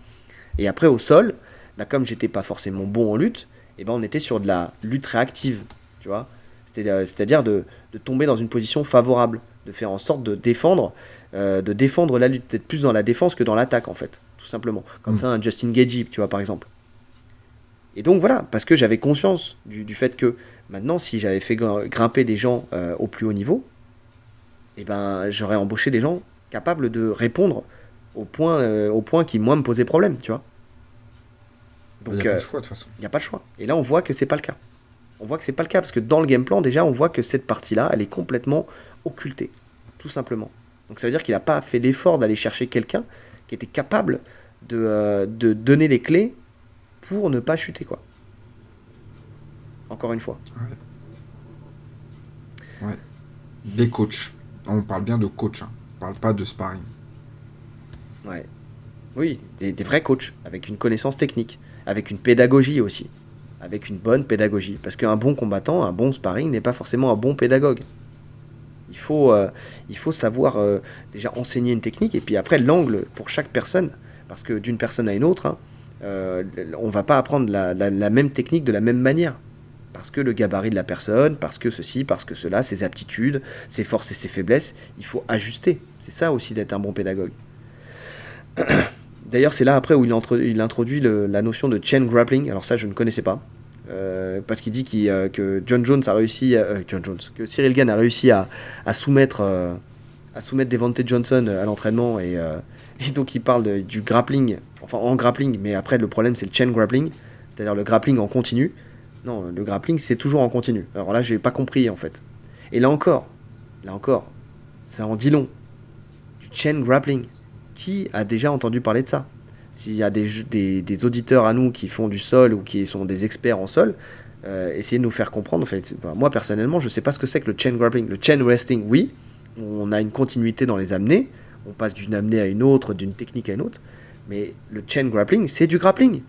Et après au sol, là, comme j'étais pas forcément bon en lutte, et ben on était sur de la lutte réactive, tu vois, c'est-à-dire de tomber dans une position favorable, de faire en sorte de défendre la lutte, peut-être plus dans la défense que dans l'attaque en fait, tout simplement, comme fait un Justin Gaethje, tu vois, par exemple. Et donc voilà, parce que j'avais conscience du fait que maintenant, si j'avais fait grimper des gens au plus haut niveau, et ben j'aurais embauché des gens capables de répondre au point qui moi me posait problème, tu vois. Donc il n'y a pas de choix de toute façon. Il n'y a pas de choix. Et là on voit que c'est pas le cas. On voit que c'est pas le cas parce que dans le game plan déjà on voit que cette partie-là elle est complètement occultée, tout simplement. Donc ça veut dire qu'il n'a pas fait l'effort d'aller chercher quelqu'un qui était capable de donner les clés pour ne pas chuter, quoi. Encore une fois. Ouais. Des coachs. On parle bien de coach, hein. On parle pas de sparring. Ouais. Oui, des vrais coachs, avec une connaissance technique, avec une pédagogie aussi. avec une bonne pédagogie. Parce qu'un bon combattant, un bon sparring n'est pas forcément un bon pédagogue. Il faut savoir déjà enseigner une technique et puis après l'angle pour chaque personne. Parce que d'une personne à une autre, hein, on ne va pas apprendre la même technique de la même manière. Parce que le gabarit de la personne, parce que ceci, parce que cela, ses aptitudes, ses forces et ses faiblesses, il faut ajuster. C'est ça aussi d'être un bon pédagogue. D'ailleurs, c'est là après où il introduit la notion de chain grappling. Alors ça, je ne connaissais pas. Parce qu'il dit que John Jones a réussi, que Cyril Gane a réussi à soumettre Devontae Johnson à l'entraînement et donc il parle du grappling, enfin en grappling, mais après le problème c'est le chain grappling, c'est-à-dire le grappling en continu. Non, le grappling c'est toujours en continu. Alors là, j'ai pas compris en fait. Et là encore, ça en dit long. Du chain grappling. Qui a déjà entendu parler de ça? S'il y a des auditeurs à nous qui font du sol ou qui sont des experts en sol, essayez de nous faire comprendre. En fait, moi, personnellement, je ne sais pas ce que c'est que le chain grappling. Le chain wrestling, oui, on a une continuité dans les amenées. On passe d'une amenée à une autre, d'une technique à une autre. Mais le chain grappling, c'est du grappling.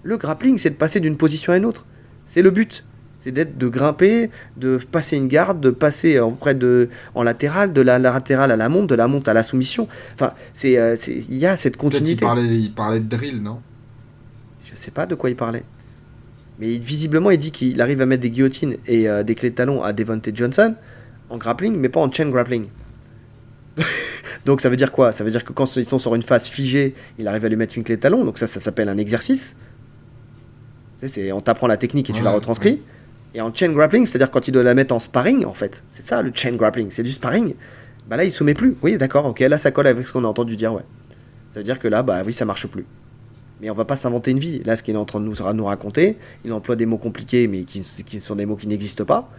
Le grappling, c'est de passer d'une position à une autre. C'est le but. C'est de grimper, de passer une garde, de passer en latéral, de la latérale à la monte, de la monte à la soumission. Enfin, il y a cette continuité. Il parlait de drill, non? Je sais pas de quoi il parlait. Mais visiblement, il dit qu'il arrive à mettre des guillotines et des clés de talon à Devontae Johnson en grappling, mais pas en chain grappling. Donc ça veut dire quoi? Ça veut dire que quand ils sont sur une phase figée, il arrive à lui mettre une clé de talon. Donc ça s'appelle un exercice. On t'apprend la technique et tu la retranscris. Ouais. Et en chain grappling, c'est-à-dire quand il doit la mettre en sparring, en fait. C'est ça, le chain grappling. C'est du sparring. Bah là, il soumet plus. Oui, d'accord, ok. Là, ça colle avec ce qu'on a entendu dire, ouais. Ça veut dire que là, bah oui, ça marche plus. Mais on va pas s'inventer une vie. Là, ce qu'il est en train de nous raconter, il emploie des mots compliqués, mais qui sont des mots qui n'existent pas,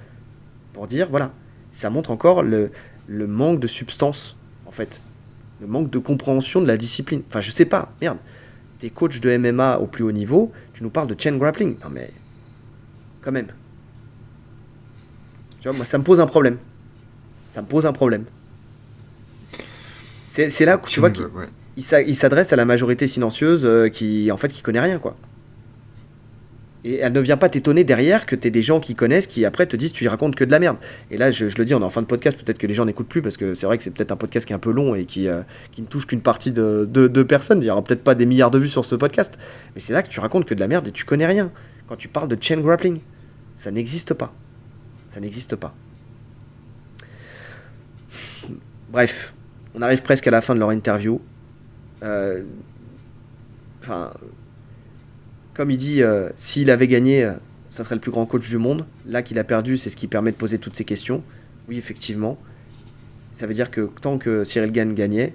pour dire, voilà. Ça montre encore le manque de substance, en fait. Le manque de compréhension de la discipline. Enfin, je sais pas. Merde. T'es coach de MMA au plus haut niveau, tu nous parles de chain grappling. Non, mais... quand même. Tu vois, moi, ça me pose un problème. C'est là que tu vois qu'il s'adresse à la majorité silencieuse qui connaît rien, quoi. Et elle ne vient pas t'étonner derrière que t'aies des gens qui connaissent, qui après te disent tu y racontes que de la merde. Et là, je le dis, on est en fin de podcast, peut-être que les gens n'écoutent plus parce que c'est vrai que c'est peut-être un podcast qui est un peu long et qui ne touche qu'une partie de personnes. Il n'y aura peut-être pas des milliards de vues sur ce podcast. Mais c'est là que tu racontes que de la merde et tu connais rien. Quand tu parles de chain grappling, ça n'existe pas. Ça n'existe pas. Bref, on arrive presque à la fin de leur interview. Comme il dit, s'il avait gagné, ça serait le plus grand coach du monde. Là qu'il a perdu, c'est ce qui permet de poser toutes ces questions. Oui, effectivement. Ça veut dire que tant que Cyril Gane gagnait,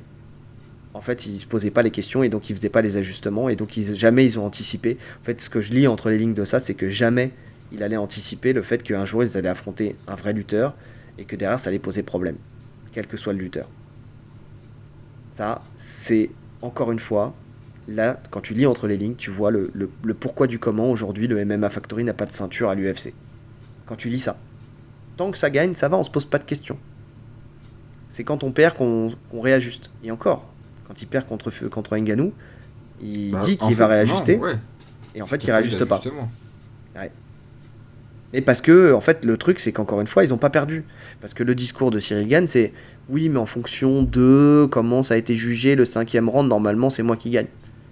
en fait, il ne se posait pas les questions et donc il ne faisait pas les ajustements. Et donc jamais ils ont anticipé. En fait, ce que je lis entre les lignes de ça, c'est que jamais il allait anticiper le fait qu'un jour, ils allaient affronter un vrai lutteur et que derrière, ça allait poser problème, quel que soit le lutteur. Ça, c'est, encore une fois, là, quand tu lis entre les lignes, tu vois le pourquoi du comment, aujourd'hui, le MMA Factory n'a pas de ceinture à l'UFC. Quand tu lis ça. Tant que ça gagne, ça va, on se pose pas de questions. C'est quand on perd qu'on réajuste. Et encore, quand il perd contre Ngannou, il dit qu'il va réajuster. Non, ouais. Et en fait, il réajuste pas. Ouais. Et parce que, en fait, le truc, c'est qu'encore une fois, ils n'ont pas perdu. Parce que le discours de Cyril Gane, c'est oui, mais en fonction de comment ça a été jugé, le 5e round, normalement, c'est moi qui gagne.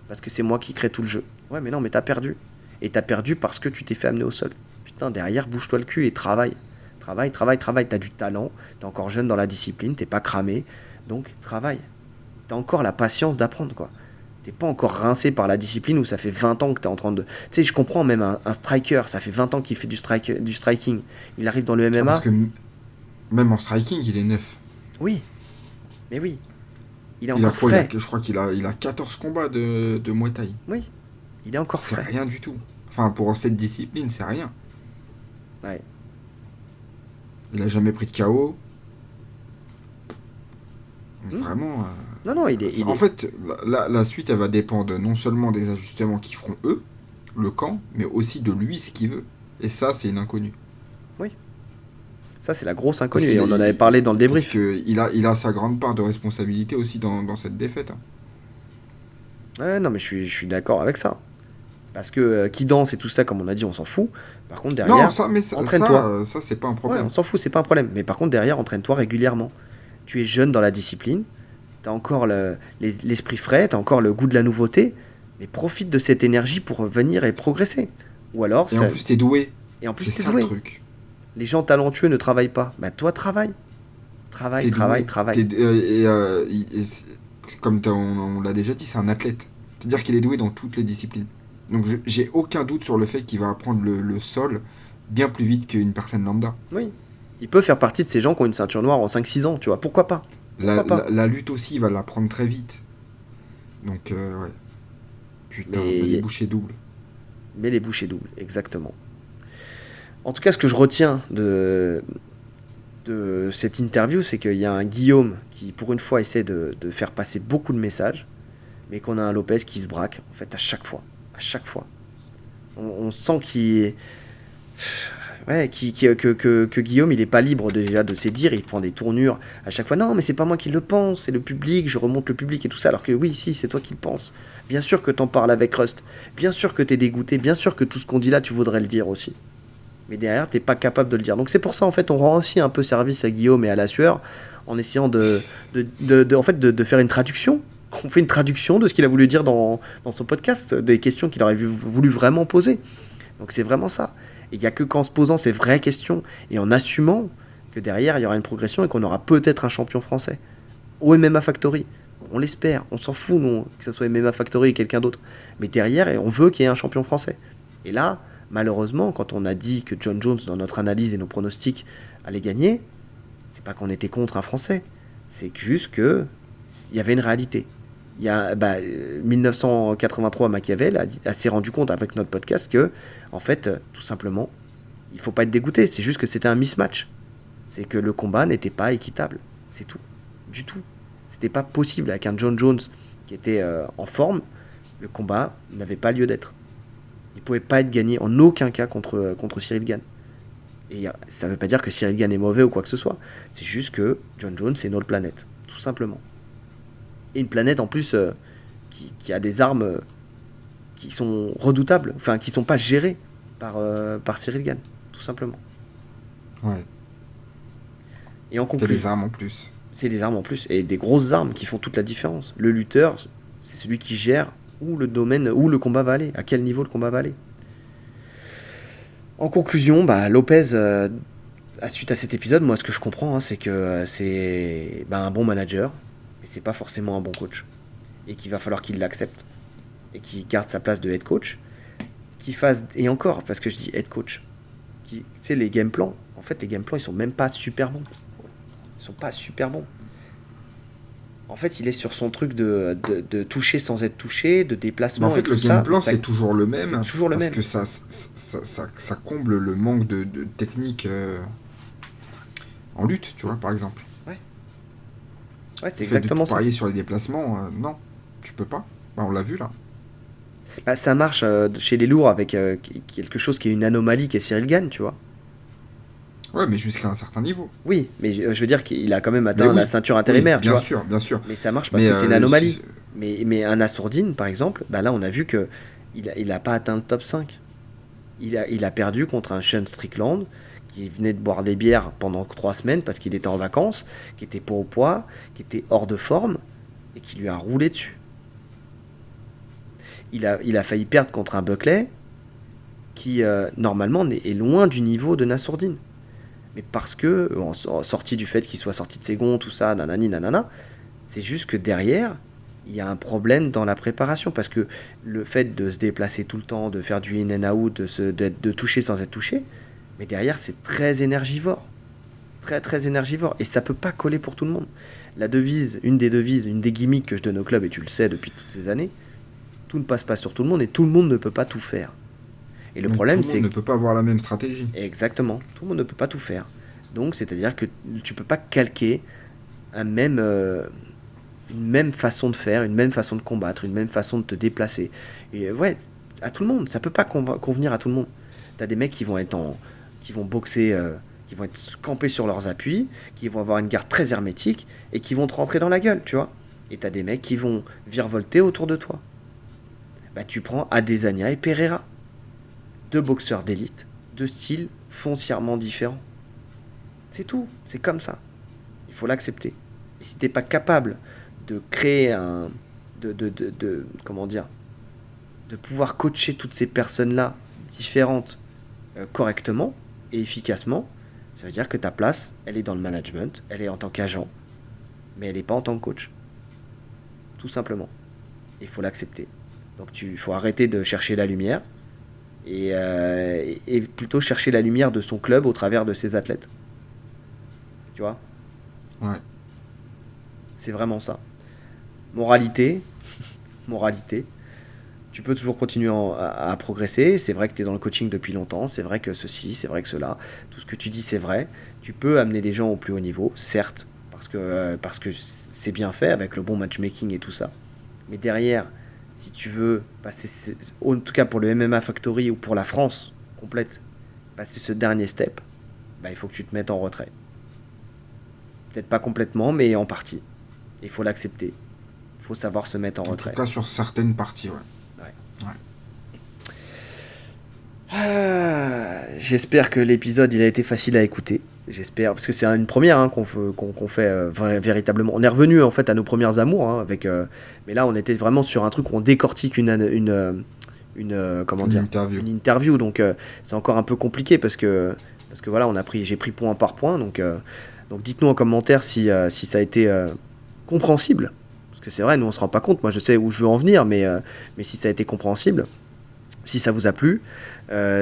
Parce que c'est moi qui crée tout le jeu. Ouais, mais non, mais t'as perdu. Et t'as perdu parce que tu t'es fait amener au sol. Putain, derrière, bouge-toi le cul et travaille. Travaille. T'as du talent, t'es encore jeune dans la discipline, t'es pas cramé. Donc, travaille. T'as encore la patience d'apprendre, quoi. T'es pas encore rincé par la discipline où ça fait 20 ans que t'es en train de... Tu sais, je comprends même un striker, ça fait 20 ans qu'il fait du striking. Il arrive dans le MMA... parce que même en striking, il est neuf. Oui. Mais oui. Il est encore frais. Je crois qu'il a 14 combats de Muay Thai. Oui. Il est encore frais. C'est rien du tout. Enfin, pour cette discipline, c'est rien. Ouais. Il a jamais pris de KO. Vraiment... Non, En fait, la suite, elle va dépendre non seulement des ajustements qu'ils feront eux, le camp, mais aussi de lui, ce qu'il veut. Et ça, c'est une inconnue. Oui. Ça, c'est la grosse inconnue. Et on en avait parlé dans le débrief. Parce qu'il a sa grande part de responsabilité aussi dans cette défaite. Ouais, non, mais je suis d'accord avec ça. Parce que qui danse et tout ça, comme on a dit, on s'en fout. Par contre, Non, derrière, entraîne-toi. ça c'est pas un Ouais, problème. on s'en fout, c'est pas un problème. Mais par contre, derrière, entraîne-toi régulièrement. Tu es jeune dans la discipline, t'as encore l'esprit frais, t'as encore le goût de la nouveauté, mais profite de cette énergie pour venir et progresser. Ou alors, Et en plus, t'es doué. et en plus, C'est t'es ça le doué. truc. Les gens talentueux ne travaillent pas. Bah, toi, travaille. Travaille, T'es travaille, doué. travaille. Comme on l'a déjà dit, c'est un athlète. C'est-à-dire qu'il est doué dans toutes les disciplines. Donc j'ai aucun doute sur le fait qu'il va apprendre le sol bien plus vite qu'une personne lambda. Oui. Il peut faire partie de ces gens qui ont une ceinture noire en 5-6 ans, tu vois. Pourquoi pas? La, Pourquoi pas? la, la lutte aussi, il va l'apprendre très vite. Donc, ouais. Putain, mais les Mais, bouchées doubles. mais les bouchées doubles, exactement. En tout cas, ce que je retiens de cette interview, c'est qu'il y a un Guillaume qui, pour une fois, essaie de faire passer beaucoup de messages, mais qu'on a un Lopez qui se braque, en fait, à chaque fois. À chaque fois. On sent qu'il est... Ouais, que Guillaume, il n'est pas libre déjà de ses dires, il prend des tournures à chaque fois. Non, mais c'est pas moi qui le pense, c'est le public, je remonte le public et tout ça. Alors que oui, si, c'est toi qui le penses. Bien sûr que t'en parles avec Rust, bien sûr que t'es dégoûté, bien sûr que tout ce qu'on dit là, tu voudrais le dire aussi. Mais derrière, t'es pas capable de le dire. Donc c'est pour ça, en fait, on rend aussi un peu service à Guillaume et à la sueur en essayant en fait, de faire une traduction. On fait une traduction de ce qu'il a voulu dire dans son podcast, des questions qu'il aurait voulu vraiment poser. Donc c'est vraiment ça. Et il n'y a que qu'en se posant ces vraies questions et en assumant que derrière, il y aura une progression et qu'on aura peut-être un champion français. Au MMA Factory. On l'espère. On s'en fout, nous, que ce soit MMA Factory ou quelqu'un d'autre. Mais derrière, on veut qu'il y ait un champion français. Et là, malheureusement, quand on a dit que John Jones, dans notre analyse et nos pronostics, allait gagner, c'est pas qu'on était contre un Français. C'est juste que il y avait une réalité. Il y a 1983, Machiavel s'est rendu compte avec notre podcast que, en fait, tout simplement, il faut pas être dégoûté. C'est juste que c'était un mismatch. C'est que le combat n'était pas équitable. C'est tout. Du tout. C'était pas possible avec un John Jones qui était en forme. Le combat n'avait pas lieu d'être. Il pouvait pas être gagné en aucun cas contre Cyril Gane. Et ça veut pas dire que Cyril Gane est mauvais ou quoi que ce soit. C'est juste que John Jones, c'est une autre planète. Tout simplement. Et une planète en plus qui a des armes qui sont redoutables, enfin qui sont pas gérées par Cyril Gane, tout simplement. Ouais. Et en T'as conclusion, des armes en plus. c'est des armes en plus, et des grosses armes qui font toute la différence. Le lutteur, c'est celui qui gère où le domaine, où le combat va aller, à quel niveau le combat va aller. En conclusion, Lopez, suite à cet épisode, moi ce que je comprends, c'est que c'est un bon manager, mais c'est pas forcément un bon coach. Et qu'il va falloir qu'il l'accepte, et qu'il garde sa place de head coach, qu'il fasse, et encore, parce que je dis head coach, tu sais, les game plans, en fait les game plans ils sont même pas super bons. Ils sont pas super bons. En fait, il est sur son truc de toucher sans être touché, de Mais déplacement en fait, et tout le ça. game plan, Ça- c'est toujours le même. C'est toujours le Parce même. que ça comble le manque de technique en lutte, tu vois, par exemple. Ouais, c'est Le fait exactement de ça. parier sur les déplacements, non, tu peux pas. On l'a vu là. Ça marche chez les lourds avec quelque chose qui est une anomalie, qui est Cyril Gane, tu vois. Ouais, mais jusqu'à un certain niveau. Oui, mais je veux dire qu'il a quand même Mais atteint oui, la ceinture oui, intérimaire, tu bien vois. sûr, bien sûr. Mais ça marche parce Mais que c'est une anomalie. si- Mais un Assourdine, par exemple, là on a vu que il a pas atteint le top 5. Il a perdu contre un Sean Strickland qui venait de boire des bières pendant 3 semaines parce qu'il était en vacances, qui était pas au poids, qui était hors de forme et qui lui a roulé dessus. Il a failli perdre contre un Buckley qui normalement est loin du niveau de Nassourdine. Mais parce que, sorti du fait qu'il soit sorti de ses gonds, tout ça, nanani, nanana, c'est juste que derrière, il y a un problème dans la préparation. Parce que le fait de se déplacer tout le temps, de faire du in and out, de toucher sans être touché, mais derrière, c'est très énergivore. Très, très énergivore. Et ça peut pas coller pour tout le monde. La devise, une des gimmicks que je donne au club, et tu le sais depuis toutes ces années, tout ne passe pas sur tout le monde et tout le monde ne peut pas tout faire. Et le donc, problème, tout le c'est monde ne peut pas avoir la même stratégie. exactement, tout le monde ne peut pas tout faire. Donc, c'est-à-dire que tu peux pas calquer une même façon de faire, une même façon de combattre, une même façon de te déplacer. Et ouais, à tout le monde, ça peut pas convenir à tout le monde. T'as des mecs qui vont qui vont boxer, qui vont être campés sur leurs appuis, qui vont avoir une garde très hermétique et qui vont te rentrer dans la gueule, tu vois. Et t'as des mecs qui vont virevolter autour de toi. bah, tu prends Adesanya et Pereira. Deux boxeurs d'élite, deux styles foncièrement différents. C'est tout, c'est comme ça. Il faut l'accepter. Et si t'es pas capable de créer un... comment dire, de pouvoir coacher toutes ces personnes-là différentes correctement et efficacement, ça veut dire que ta place, elle est dans le management, elle est en tant qu'agent, mais elle n'est pas en tant que coach. Tout simplement. Il faut l'accepter. Donc il faut arrêter de chercher la lumière et plutôt chercher la lumière de son club au travers de ses athlètes. Tu vois ? Ouais. C'est vraiment ça. Moralité, tu peux toujours continuer à progresser. C'est vrai que tu es dans le coaching depuis longtemps, c'est vrai que ceci, c'est vrai que cela. Tout ce que tu dis, c'est vrai. Tu peux amener des gens au plus haut niveau, certes, parce que c'est bien fait avec le bon matchmaking et tout ça. Mais derrière, si tu veux passer, en tout cas pour le MMA Factory ou pour la France complète, passer ce dernier step, bah, il faut que tu te mettes en retrait. Peut-être pas complètement, mais en partie. Il faut l'accepter. Il faut savoir se mettre en retrait. En tout cas, sur certaines parties, ouais. J'espère que l'épisode il a été facile à écouter. J'espère, parce que c'est une première qu'on fait véritablement. On est revenu en fait à nos premières amours avec, mais là on était vraiment sur un truc où on décortique une interview. Donc c'est encore un peu compliqué parce que voilà j'ai pris point par point. Donc dites-nous en commentaire si ça a été compréhensible. Parce que c'est vrai, nous on se rend pas compte. Moi je sais où je veux en venir, mais si ça a été compréhensible, si ça vous a plu.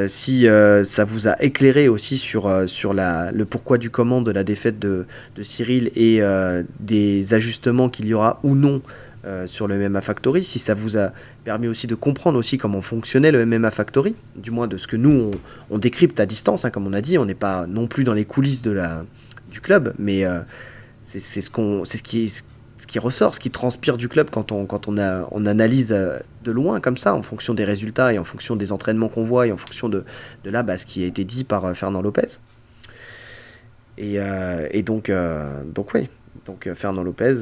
Si ça vous a éclairé aussi sur le pourquoi du comment de la défaite de Cyril et des ajustements qu'il y aura ou non sur le MMA Factory, si ça vous a permis aussi de comprendre aussi comment fonctionnait le MMA Factory, du moins de ce que nous on décrypte à distance, comme on a dit, on n'est pas non plus dans les coulisses du club, mais c'est ce qui ressort, ce qui transpire du club quand on analyse de loin comme ça, en fonction des résultats et en fonction des entraînements qu'on voit et en fonction de là, ce qui a été dit par Fernand Lopez. Et donc oui, donc Fernand Lopez,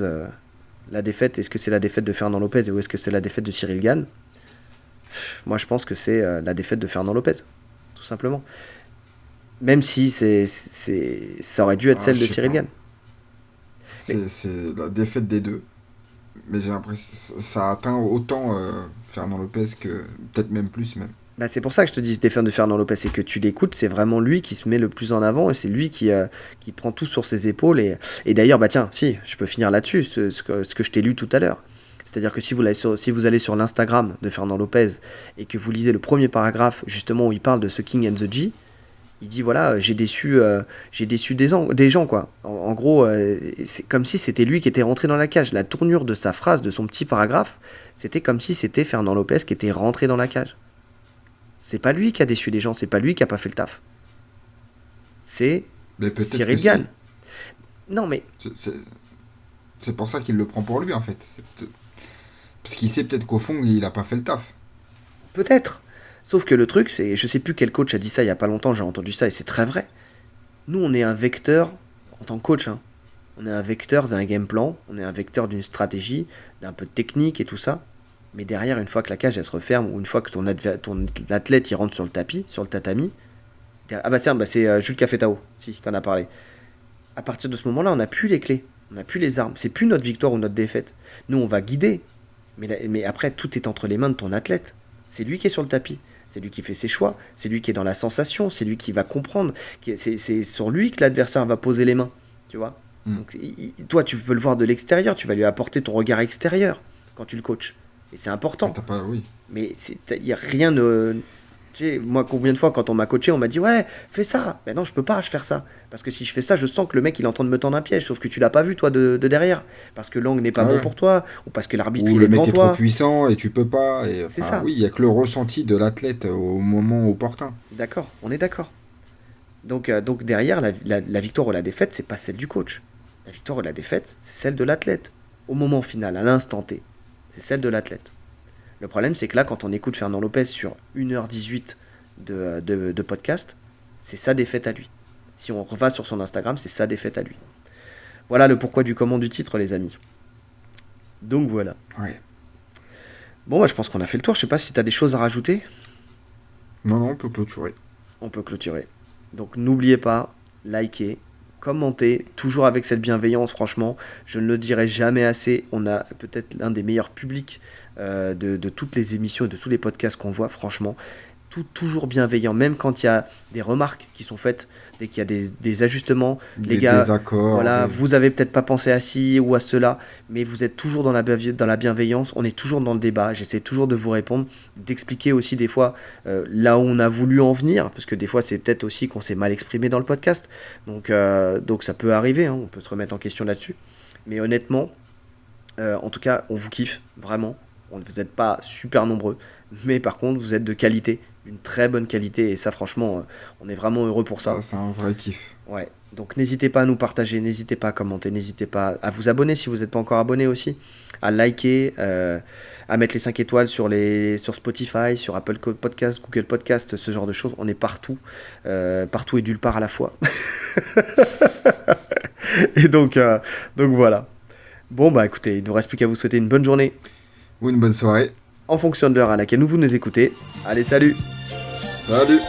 la défaite, est-ce que c'est la défaite de Fernand Lopez ou est-ce que c'est la défaite de Cyril Gane ? Moi je pense que c'est la défaite de Fernand Lopez, tout simplement. Même si ça aurait dû être celle de Cyril Gane. C'est la défaite des deux. Mais j'ai l'impression que ça a atteint autant Fernand Lopez que peut-être même plus même. Bah c'est pour ça que je te dis Stéphane de Fernand Lopez, c'est que tu l'écoutes, c'est vraiment lui qui se met le plus en avant et c'est lui qui prend tout sur ses épaules. Et d'ailleurs, tiens, si, je peux finir là-dessus, ce que je t'ai lu tout à l'heure. C'est-à-dire que si vous allez sur l'Instagram de Fernand Lopez et que vous lisez le premier paragraphe justement où il parle de ce King and the G, il dit voilà, j'ai déçu des gens quoi. En gros, c'est comme si c'était lui qui était rentré dans la cage. La tournure de sa phrase, de son petit paragraphe, c'était comme si c'était Fernand Lopez qui était rentré dans la cage. C'est pas lui qui a déçu les gens, c'est pas lui qui a pas fait le taf. C'est Cyril Gane. Non mais c'est pour ça qu'il le prend pour lui en fait. Parce qu'il sait peut-être qu'au fond il a pas fait le taf. Peut-être. Sauf que le truc, c'est, je sais plus quel coach a dit ça il y a pas longtemps, j'ai entendu ça et c'est très vrai. Nous, on est un vecteur, en tant que coach, on est un vecteur d'un game plan, on est un vecteur d'une stratégie, d'un peu de technique et tout ça. Mais derrière, une fois que la cage elle se referme, ou une fois que ton athlète il rentre sur le tapis, sur le tatami, c'est Jules Cafetao, qui en a parlé. À partir de ce moment-là, on n'a plus les clés, on n'a plus les armes. C'est plus notre victoire ou notre défaite. Nous, on va guider, mais après, tout est entre les mains de ton athlète. C'est lui qui est sur le tapis, c'est lui qui fait ses choix, c'est lui qui est dans la sensation, c'est lui qui va comprendre, c'est sur lui que l'adversaire va poser les mains, tu vois. Donc, toi, tu peux le voir de l'extérieur, tu vas lui apporter ton regard extérieur quand tu le coaches. Et c'est important. Oui. Mais il n'y a rien de... Tu sais, moi, combien de fois, quand on m'a coaché, on m'a dit « Ouais, fais ça !» Ben non, je peux pas faire ça. Parce que si je fais ça, je sens que le mec, il est en train de me tendre un piège. Sauf que tu l'as pas vu, toi, de derrière. Parce que l'angle n'est pas bon pour toi. Ou parce que l'arbitre, il est devant toi. Ou le mec est trop puissant et tu peux pas. C'est ça. Oui, il n'y a que le ressenti de l'athlète au moment opportun. D'accord, on est d'accord. Donc derrière, la victoire ou la défaite, c'est pas celle du coach. La victoire ou la défaite, c'est celle de l'athlète. Au moment final, à l'instant T. C'est celle de l'athlète. Le problème, c'est que là, quand on écoute Fernand Lopez sur 1h18 de podcast, c'est sa défaite à lui. Si on va sur son Instagram, c'est sa défaite à lui. Voilà le pourquoi du comment du titre, les amis. Donc voilà. Ouais. Bon, bah, je pense qu'on a fait le tour. Je sais pas si tu as des choses à rajouter. Non, non, on peut clôturer. On peut clôturer. Donc n'oubliez pas, likez, commentez, toujours avec cette bienveillance, franchement. Je ne le dirai jamais assez. On a peut-être l'un des meilleurs publics de toutes les émissions et de tous les podcasts qu'on voit, franchement. Toujours bienveillant, même quand il y a des remarques qui sont faites, dès qu'il y a des ajustements, les Des gars, désaccords. voilà, vous avez peut-être pas pensé à ci ou à cela, mais vous êtes toujours dans la bienveillance, on est toujours dans le débat, j'essaie toujours de vous répondre, d'expliquer aussi des fois là où on a voulu en venir, parce que des fois c'est peut-être aussi qu'on s'est mal exprimé dans le podcast, donc ça peut arriver, hein, on peut se remettre en question là-dessus, mais honnêtement, en tout cas, on vous kiffe, vraiment, vous n'êtes pas super nombreux, mais par contre, vous êtes de qualité, une très bonne qualité, et ça, franchement, on est vraiment heureux pour ça. Ah, c'est un vrai kiff. Ouais. Donc, n'hésitez pas à nous partager, n'hésitez pas à commenter, n'hésitez pas à vous abonner si vous n'êtes pas encore abonné aussi, à liker, à mettre les 5 étoiles sur Spotify, sur Apple Podcast, Google Podcast, ce genre de choses. On est partout, partout et nulle part à la fois. Et donc voilà. Bon, bah écoutez, il ne nous reste plus qu'à vous souhaiter une bonne journée Ou une bonne soirée. en fonction de l'heure à laquelle vous nous écoutez. Allez, salut! Salut!